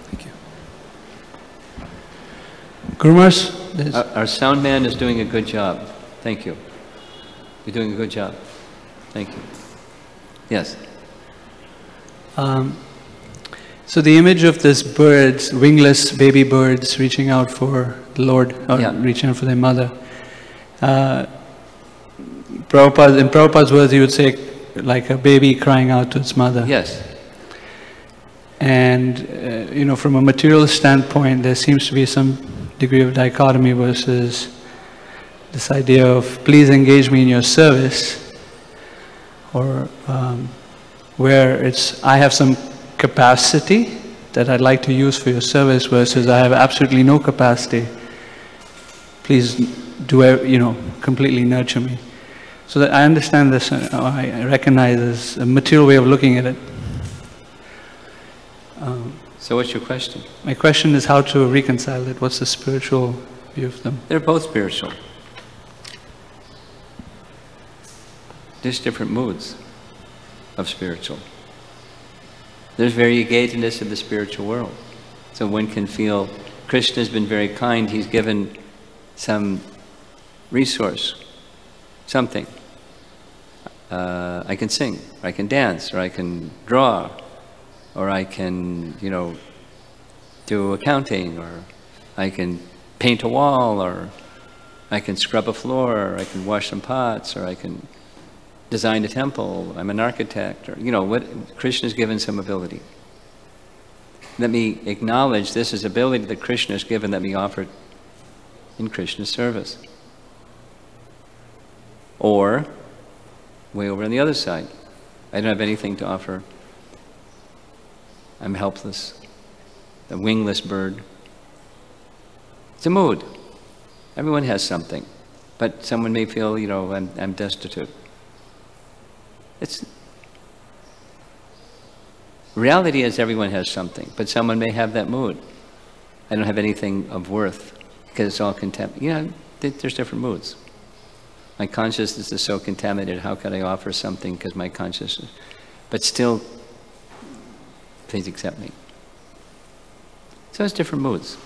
Thank you. Guru Maharaj, Our sound man is doing a good job. Thank you. You're doing a good job. Thank you. Yes. so the image of this birds, wingless baby birds reaching out for the Lord, or reaching out for their mother. Prabhupada, in Prabhupada's words, he would say, like a baby crying out to its mother. Yes. And, from a material standpoint, there seems to be some degree of dichotomy versus this idea of, please engage me in your service, or where it's, I have some capacity that I'd like to use for your service, versus I have absolutely no capacity. Please do, completely nurture me. So that I understand this, I recognize this a material way of looking at it. So what's your question? My question is how to reconcile it. What's the spiritual view of them? They're both spiritual. There's different moods of spiritual. There's variegatedness of the spiritual world. So one can feel Krishna's been very kind. He's given some resource, something. I can sing, or I can dance, or I can draw, or I can, do accounting, or I can paint a wall, or I can scrub a floor, or I can wash some pots, or I can design a temple. I'm an architect, or what Krishna's given some ability. Let me acknowledge this is ability that Krishna has given that me offered in Krishna's service. Or way over on the other side, I don't have anything to offer. I'm helpless. The wingless bird. It's a mood. Everyone has something, but someone may feel, I'm destitute. Reality is everyone has something, but someone may have that mood. I don't have anything of worth because it's all contempt. There's different moods. My consciousness is so contaminated, how could I offer something because my consciousness, but still, please accept me. So it's different moods.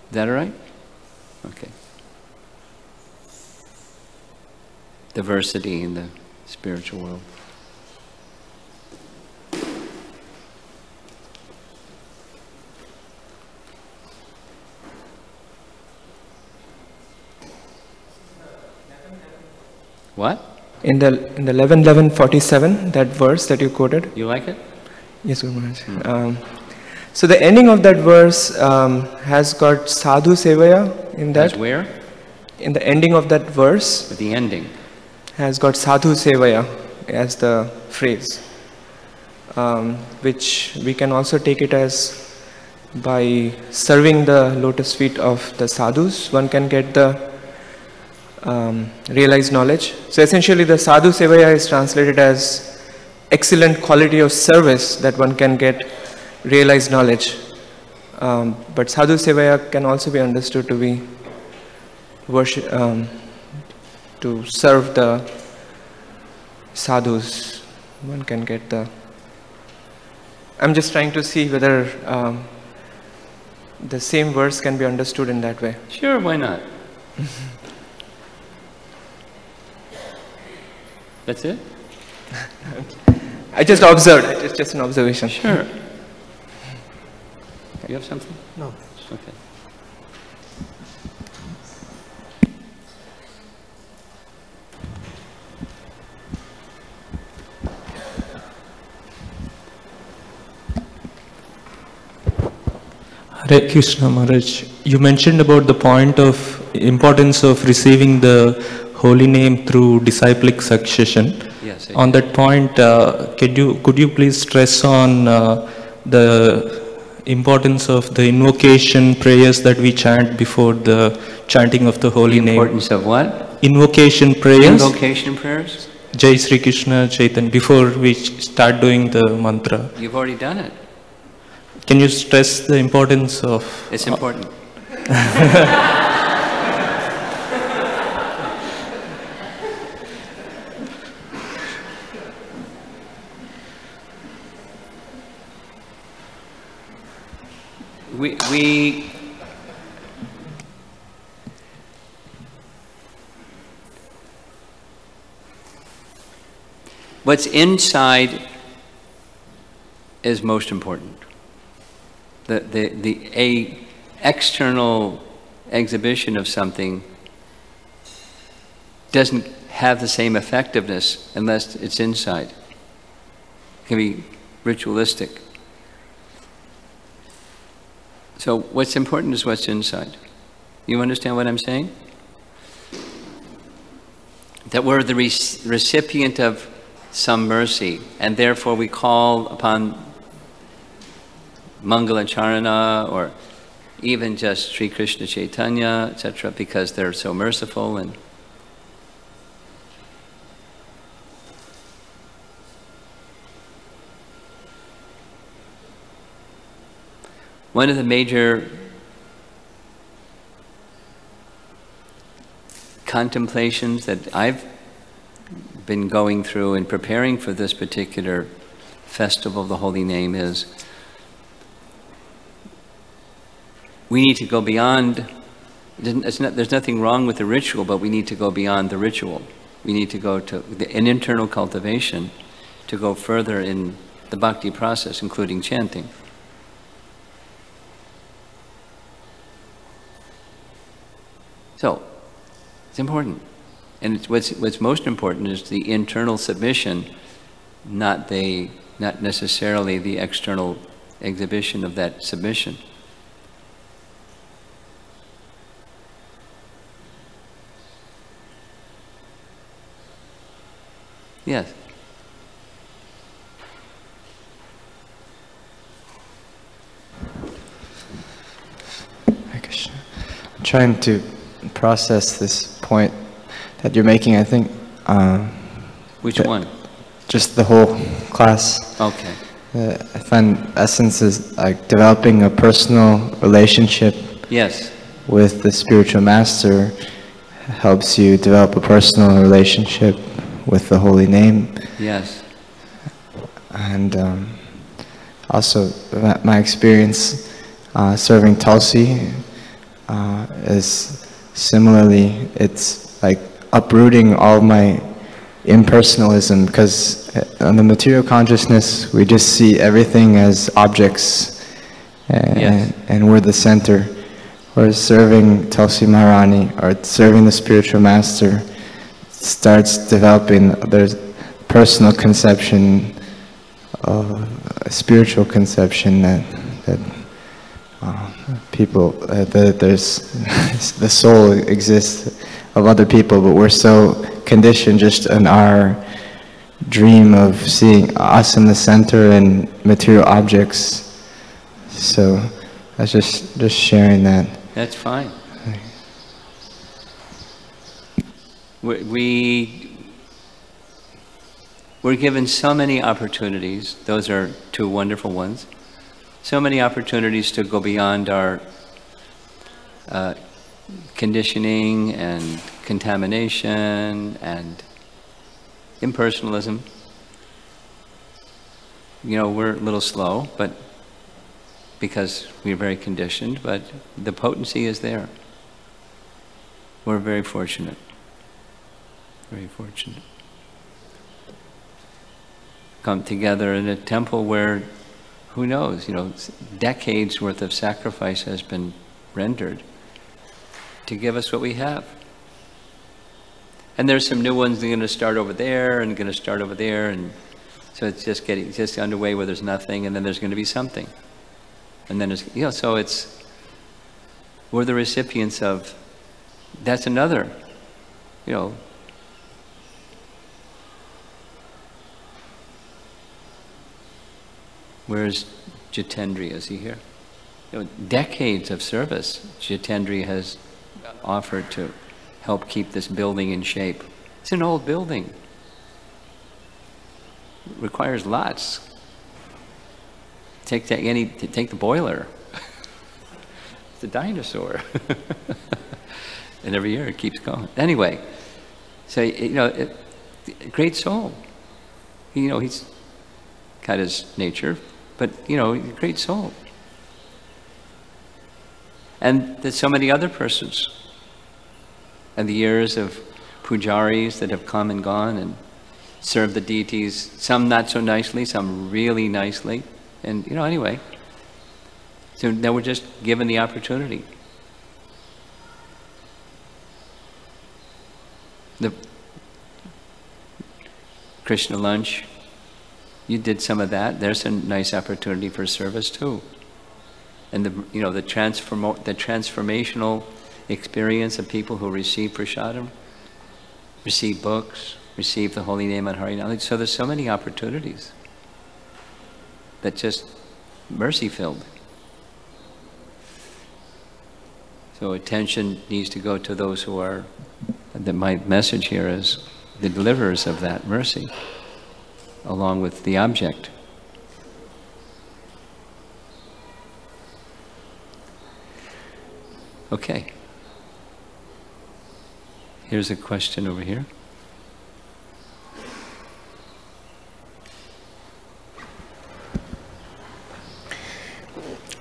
Is that all right? Okay. Diversity in the spiritual world. What? In the 11:11:47, that verse that you quoted. You like it? Yes, Guru Maharaj. So the ending of that verse has got sadhu sevaya in that. That's where? In the ending of that verse. At the ending. Has got sadhu sevaya as the phrase, which we can also take it as by serving the lotus feet of the sadhus, one can get the realized knowledge. So essentially the sadhu sevaya is translated as excellent quality of service that one can get realized knowledge. But sadhu sevaya can also be understood to be worship, to serve the sadhus. One can get the... I'm just trying to see whether the same verse can be understood in that way. Sure, why not? That's it? I just observed. It's just an observation. Sure. You have something? No. Okay. Hare Krishna Maharaj, you mentioned about the point of importance of receiving the holy name through disciplic succession. Yes. On that point, could you please stress on the importance of the invocation prayers that we chant before the chanting of the holy name? The importance of what? Invocation prayers. Invocation prayers? Jai Sri Krishna Chaitanya, before we start doing the mantra. You've already done it. Can you stress the importance of... It's important. what's inside is most important. The external exhibition of something doesn't have the same effectiveness unless it's inside. It can be ritualistic. So what's important is what's inside. You understand what I'm saying? That we're the recipient of some mercy, and therefore we call upon Mangalacharana or even just Sri Krishna Chaitanya, etc., because they're so merciful. And one of the major contemplations that I've been going through in preparing for this particular festival of the Holy Name is we need to go beyond, there's nothing wrong with the ritual, but we need to go beyond the ritual. We need to go to an internal cultivation to go further in the bhakti process, including chanting. So, it's important. And what's most important is the internal submission, not necessarily the external exhibition of that submission. Yes. I'm trying to process this point that you're making, I think. Which one? Just the whole class. Okay. I find essence is like developing a personal relationship. Yes. With the spiritual master helps you develop a personal relationship with the holy name. Yes. And also my experience serving Tulsi is similarly, it's like uprooting all my impersonalism, because in the material consciousness we just see everything as objects, and we're the center. Whereas serving Tulsi Maharani or serving the spiritual master starts developing there's personal conception, a spiritual conception that people, that there's the soul exists of other people, but we're so conditioned just in our dream of seeing us in the center and material objects. So I was just sharing that. That's fine. We're given so many opportunities. Those are two wonderful ones. So many opportunities to go beyond our conditioning and contamination and impersonalism. You know, we're a little slow, but because we're very conditioned, but the potency is there. We're very fortunate. Very fortunate. Come together in a temple where, who knows, you know, decades worth of sacrifice has been rendered to give us what we have. And there's some new ones that are going to start over there and going to start over there, and so it's just underway where there's nothing, and then there's going to be something. And then there's, you know, so we're the recipients of, that's another, you know, where's Jitendri? Is he here? You know, decades of service Jitendri has offered to help keep this building in shape. It's an old building. It requires lots. Take the boiler. It's a dinosaur. And every year it keeps going. Anyway, so, you know, great soul. You know, he's got his nature, but, you know, great soul. And there's so many other persons. And the years of pujaris that have come and gone and served the deities, some not so nicely, some really nicely. And, you know, anyway. So now we're just given the opportunity. The Krishna lunch, you did some of that. There's a nice opportunity for service too. And the transformational experience of people who receive prasadam, receive books, receive the holy name and Harinam. So there's so many opportunities that just mercy-filled. So attention needs to go to those who are, my message here is the deliverers of that mercy, along with the object. Okay. Here's a question over here.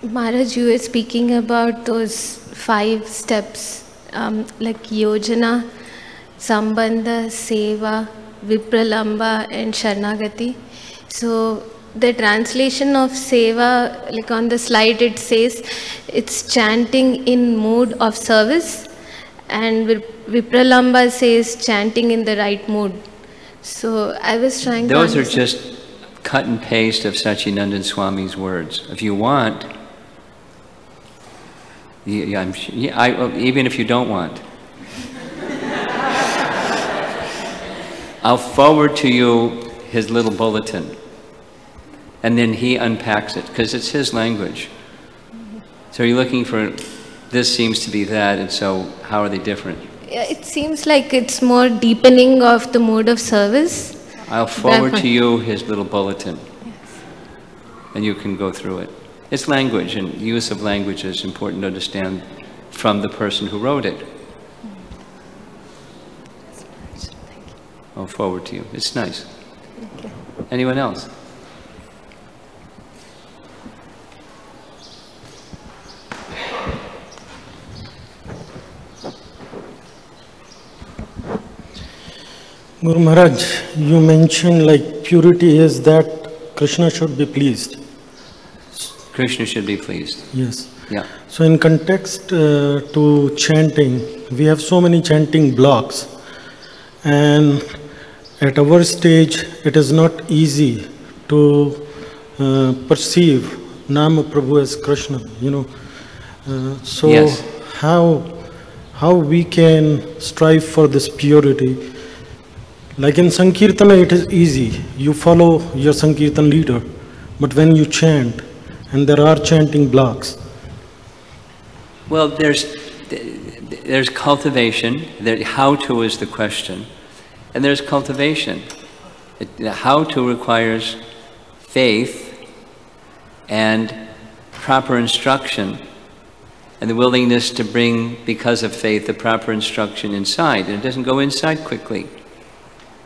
Maharaj, you were speaking about those 5 steps, like Yojana, Sambandha, Seva, Vipralamba and Sharanagati. So the translation of Seva, like on the slide it says, it's chanting in mood of service, and Vipralamba says chanting in the right mood. So I was trying to Those are understand. just cut and paste of Satchidananda Swami's words. If you want, even if you don't want, I'll forward to you his little bulletin, and then he unpacks it, because it's his language. So you're looking for, this seems to be that, and so how are they different? Yeah, it seems like it's more deepening of the mode of service. I'll forward to you his little bulletin, and you can go through it. It's language, and use of language is important to understand from the person who wrote it. I'll forward to you. It's nice. Okay. Anyone else? Guru Maharaj, you mentioned like purity is that Krishna should be pleased. Krishna should be pleased. Yes. Yeah. So in context to chanting, we have so many chanting blocks, and at our stage it is not easy to perceive Nama Prabhu as Krishna, you know. So Yes. how we can strive for this purity? Like in Sankirtana it is easy, you follow your Sankirtan leader, but when you chant, and there are chanting blocks. Well, there's cultivation. How to is the question, and there's cultivation. How to requires faith and proper instruction, and the willingness to bring, because of faith, the proper instruction inside. And it doesn't go inside quickly,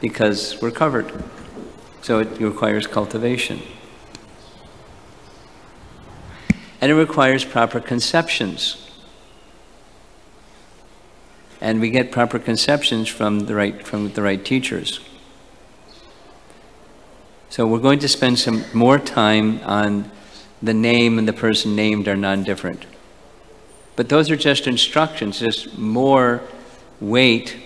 because we're covered. So it requires cultivation. And it requires proper conceptions. And we get proper conceptions from the right teachers. So we're going to spend some more time on the name and the person named are non-different. But those are just instructions, just more weight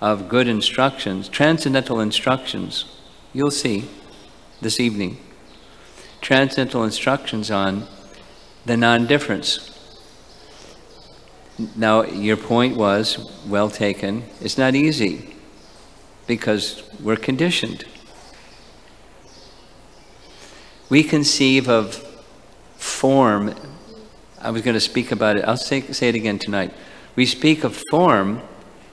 of good instructions, transcendental instructions. You'll see this evening. Transcendental instructions on the non-difference. Now, your point was well taken. It's not easy because we're conditioned. We conceive of form. I was going to speak about it. I'll say it again tonight. We speak of form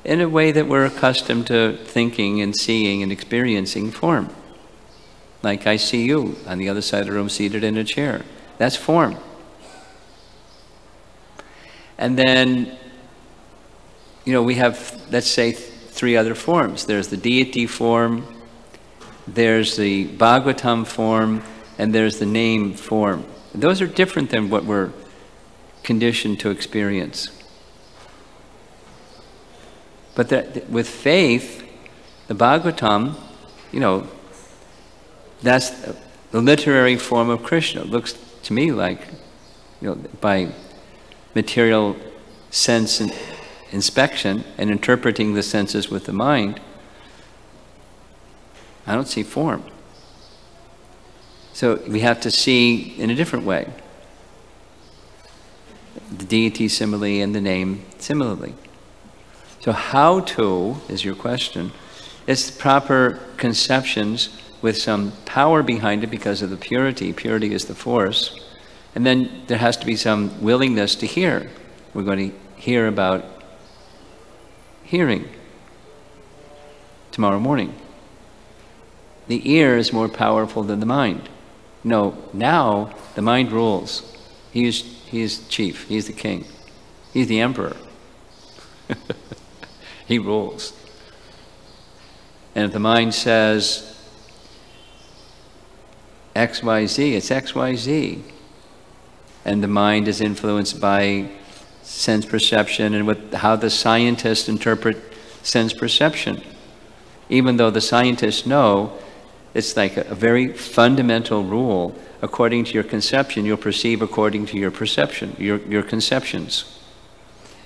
in a way that we're accustomed to thinking and seeing and experiencing form. Like I see you on the other side of the room seated in a chair. That's form. And then, you know, we have, let's say, 3 other forms. There's the deity form, there's the Bhagavatam form, and there's the name form. Those are different than what we're conditioned to experience. But with faith, the Bhagavatam, that's the literary form of Krishna. It looks to me like, by material sense inspection and interpreting the senses with the mind, I don't see form. So we have to see in a different way. The deity similarly and the name similarly. So how to, is your question, it's proper conceptions with some power behind it because of the purity. Purity is the force. And then there has to be some willingness to hear. We're going to hear about hearing tomorrow morning. The ear is more powerful than the mind. No, now the mind rules. He is chief. He's the king. He's the emperor. He rules. And if the mind says XYZ, it's XYZ. And the mind is influenced by sense perception and how the scientists interpret sense perception. Even though the scientists know it's like a very fundamental rule. According to your conception, you'll perceive according to your perception, your conceptions.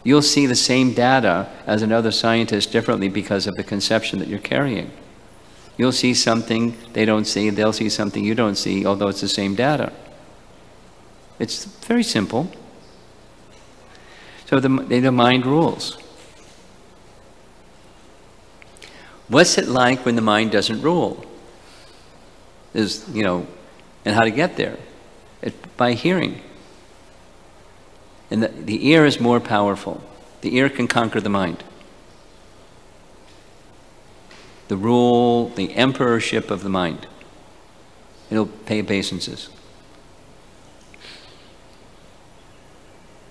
You'll see the same data as another scientist differently because of the conception that you're carrying. You'll see something they don't see, they'll see something you don't see, although it's the same data. It's very simple. So the mind rules. What's it like when the mind doesn't rule? And how to get there? By hearing. And the ear is more powerful. The ear can conquer the mind. The rule, the emperorship of the mind. It'll pay obeisances.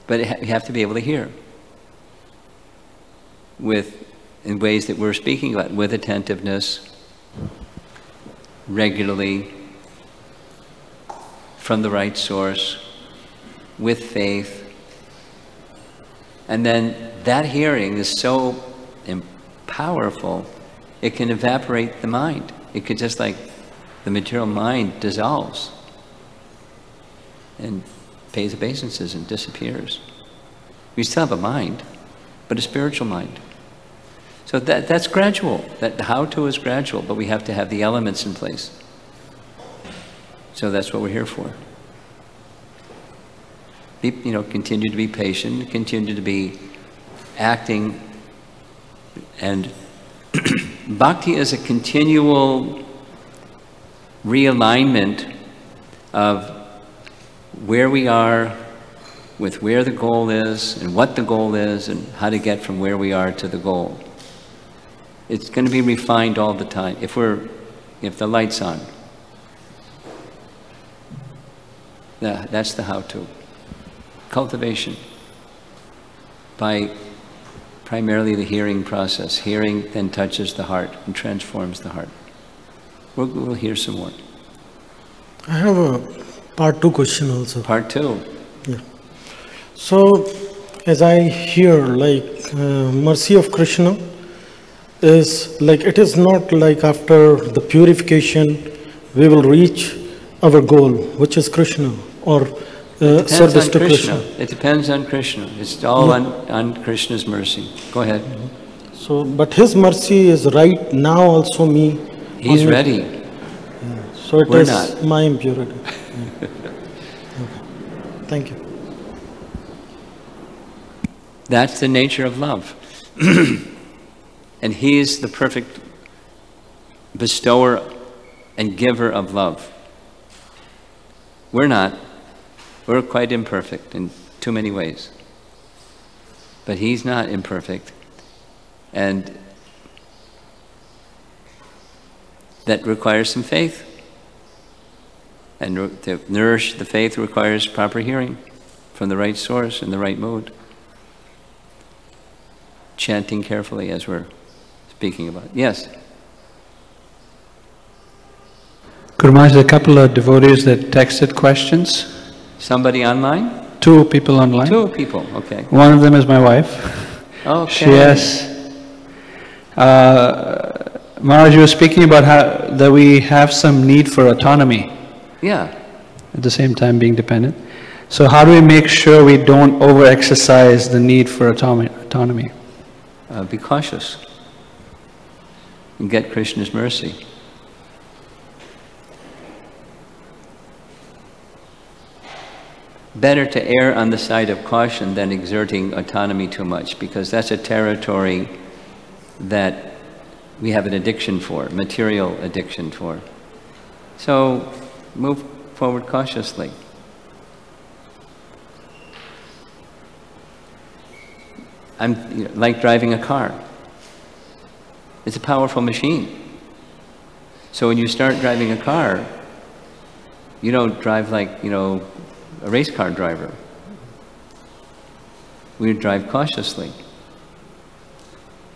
But you have to be able to hear. In ways that we're speaking about, with attentiveness, regularly, from the right source, with faith. And then that hearing is so powerful, it can evaporate the mind. It could just like the material mind dissolves and pays obeisances and disappears. We still have a mind, but a spiritual mind. So that's gradual. That how-to is gradual, but we have to have the elements in place. So that's what we're here for. Continue to be patient, continue to be acting, and bhakti is a continual realignment of where we are with where the goal is and what the goal is and how to get from where we are to the goal. It's going to be refined all the time if the light's on. That's the how-to. Cultivation by primarily the hearing process. Hearing then touches the heart and transforms the heart. We'll hear some more. I have a part 2 question also. Part 2? Yeah. So, as I hear, mercy of Krishna is it is not like after the purification we will reach our goal, which is Krishna, or service to Krishna. It depends on Krishna. It's all on Krishna's mercy. Go ahead. So, but his mercy is right now also me. He's ready. Yeah. So it We're is not. my impurity. Yeah. Okay. Thank you. That's the nature of love. And he is the perfect bestower and giver of love. We're not. We're quite imperfect in too many ways. But he's not imperfect. And that requires some faith. And to nourish the faith requires proper hearing from the right source in the right mood. Chanting carefully as we're speaking about. Yes? Guru Maharaj, a couple of devotees that texted questions. Somebody online? two people online. Two people, okay. One of them is my wife. Okay. She asks, Maharaj, you were speaking about how that we have some need for autonomy. Yeah. At the same time being dependent. So how do we make sure we don't over-exercise the need for autonomy? Be cautious and get Krishna's mercy. Better to err on the side of caution than exerting autonomy too much, because that's a territory that we have an addiction for, material addiction for. So move forward cautiously. Like driving a car. It's a powerful machine. So when you start driving a car, you don't drive like, a race car driver. We drive cautiously.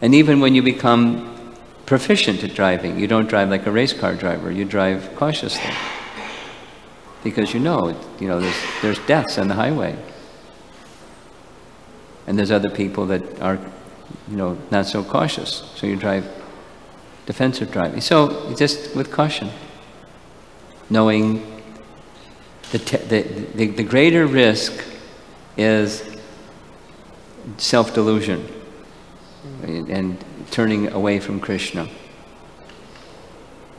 And even when you become proficient at driving, you don't drive like a race car driver, you drive cautiously. Because there's deaths on the highway. And there's other people that are, not so cautious. So you drive defensive driving. So just with caution, knowing the greater risk is self-delusion and turning away from Krishna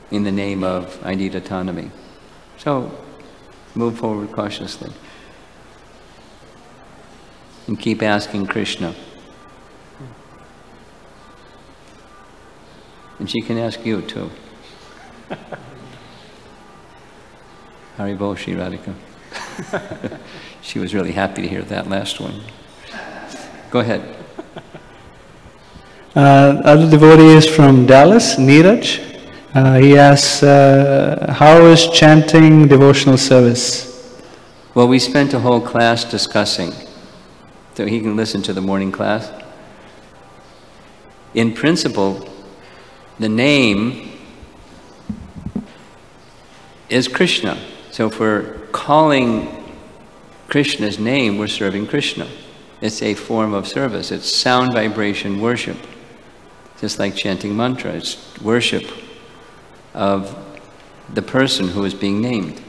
in the name of, I need autonomy. So move forward cautiously. And keep asking Krishna. And she can ask you too. Haribol Shri Radhika. She was really happy to hear that last one. Go ahead. Other devotee is from Dallas, Neeraj. He asks, how is chanting devotional service? Well, we spent a whole class discussing. So he can listen to the morning class. In principle, the name is Krishna. So if we're calling Krishna's name, we're serving Krishna. It's a form of service. It's sound vibration worship. Just like chanting mantra, it's worship of the person who is being named.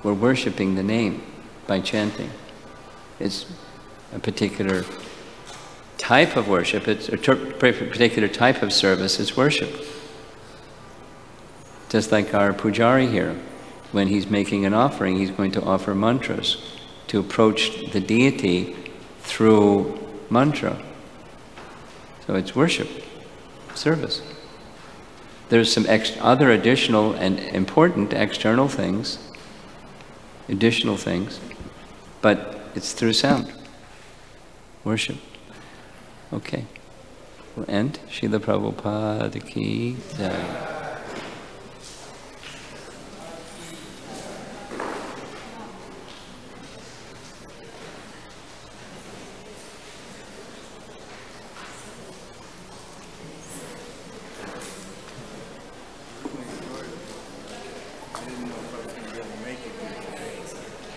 We're worshiping the name by chanting. It's a particular type of worship, it's a particular type of service, it's worship. Just like our pujari here, when he's making an offering, he's going to offer mantras to approach the deity through mantra. So it's worship, service. There's some other additional and important external things, but it's through sound. Worship. Okay. We'll end. Srila Prabhupada ki jai.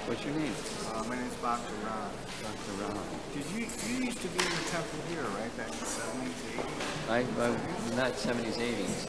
What's your name? My name's Dr. Ram. Dr. Ram. You used to be in the temple here, right? Back in the 70s, 80s? I'm not 70s, 80s.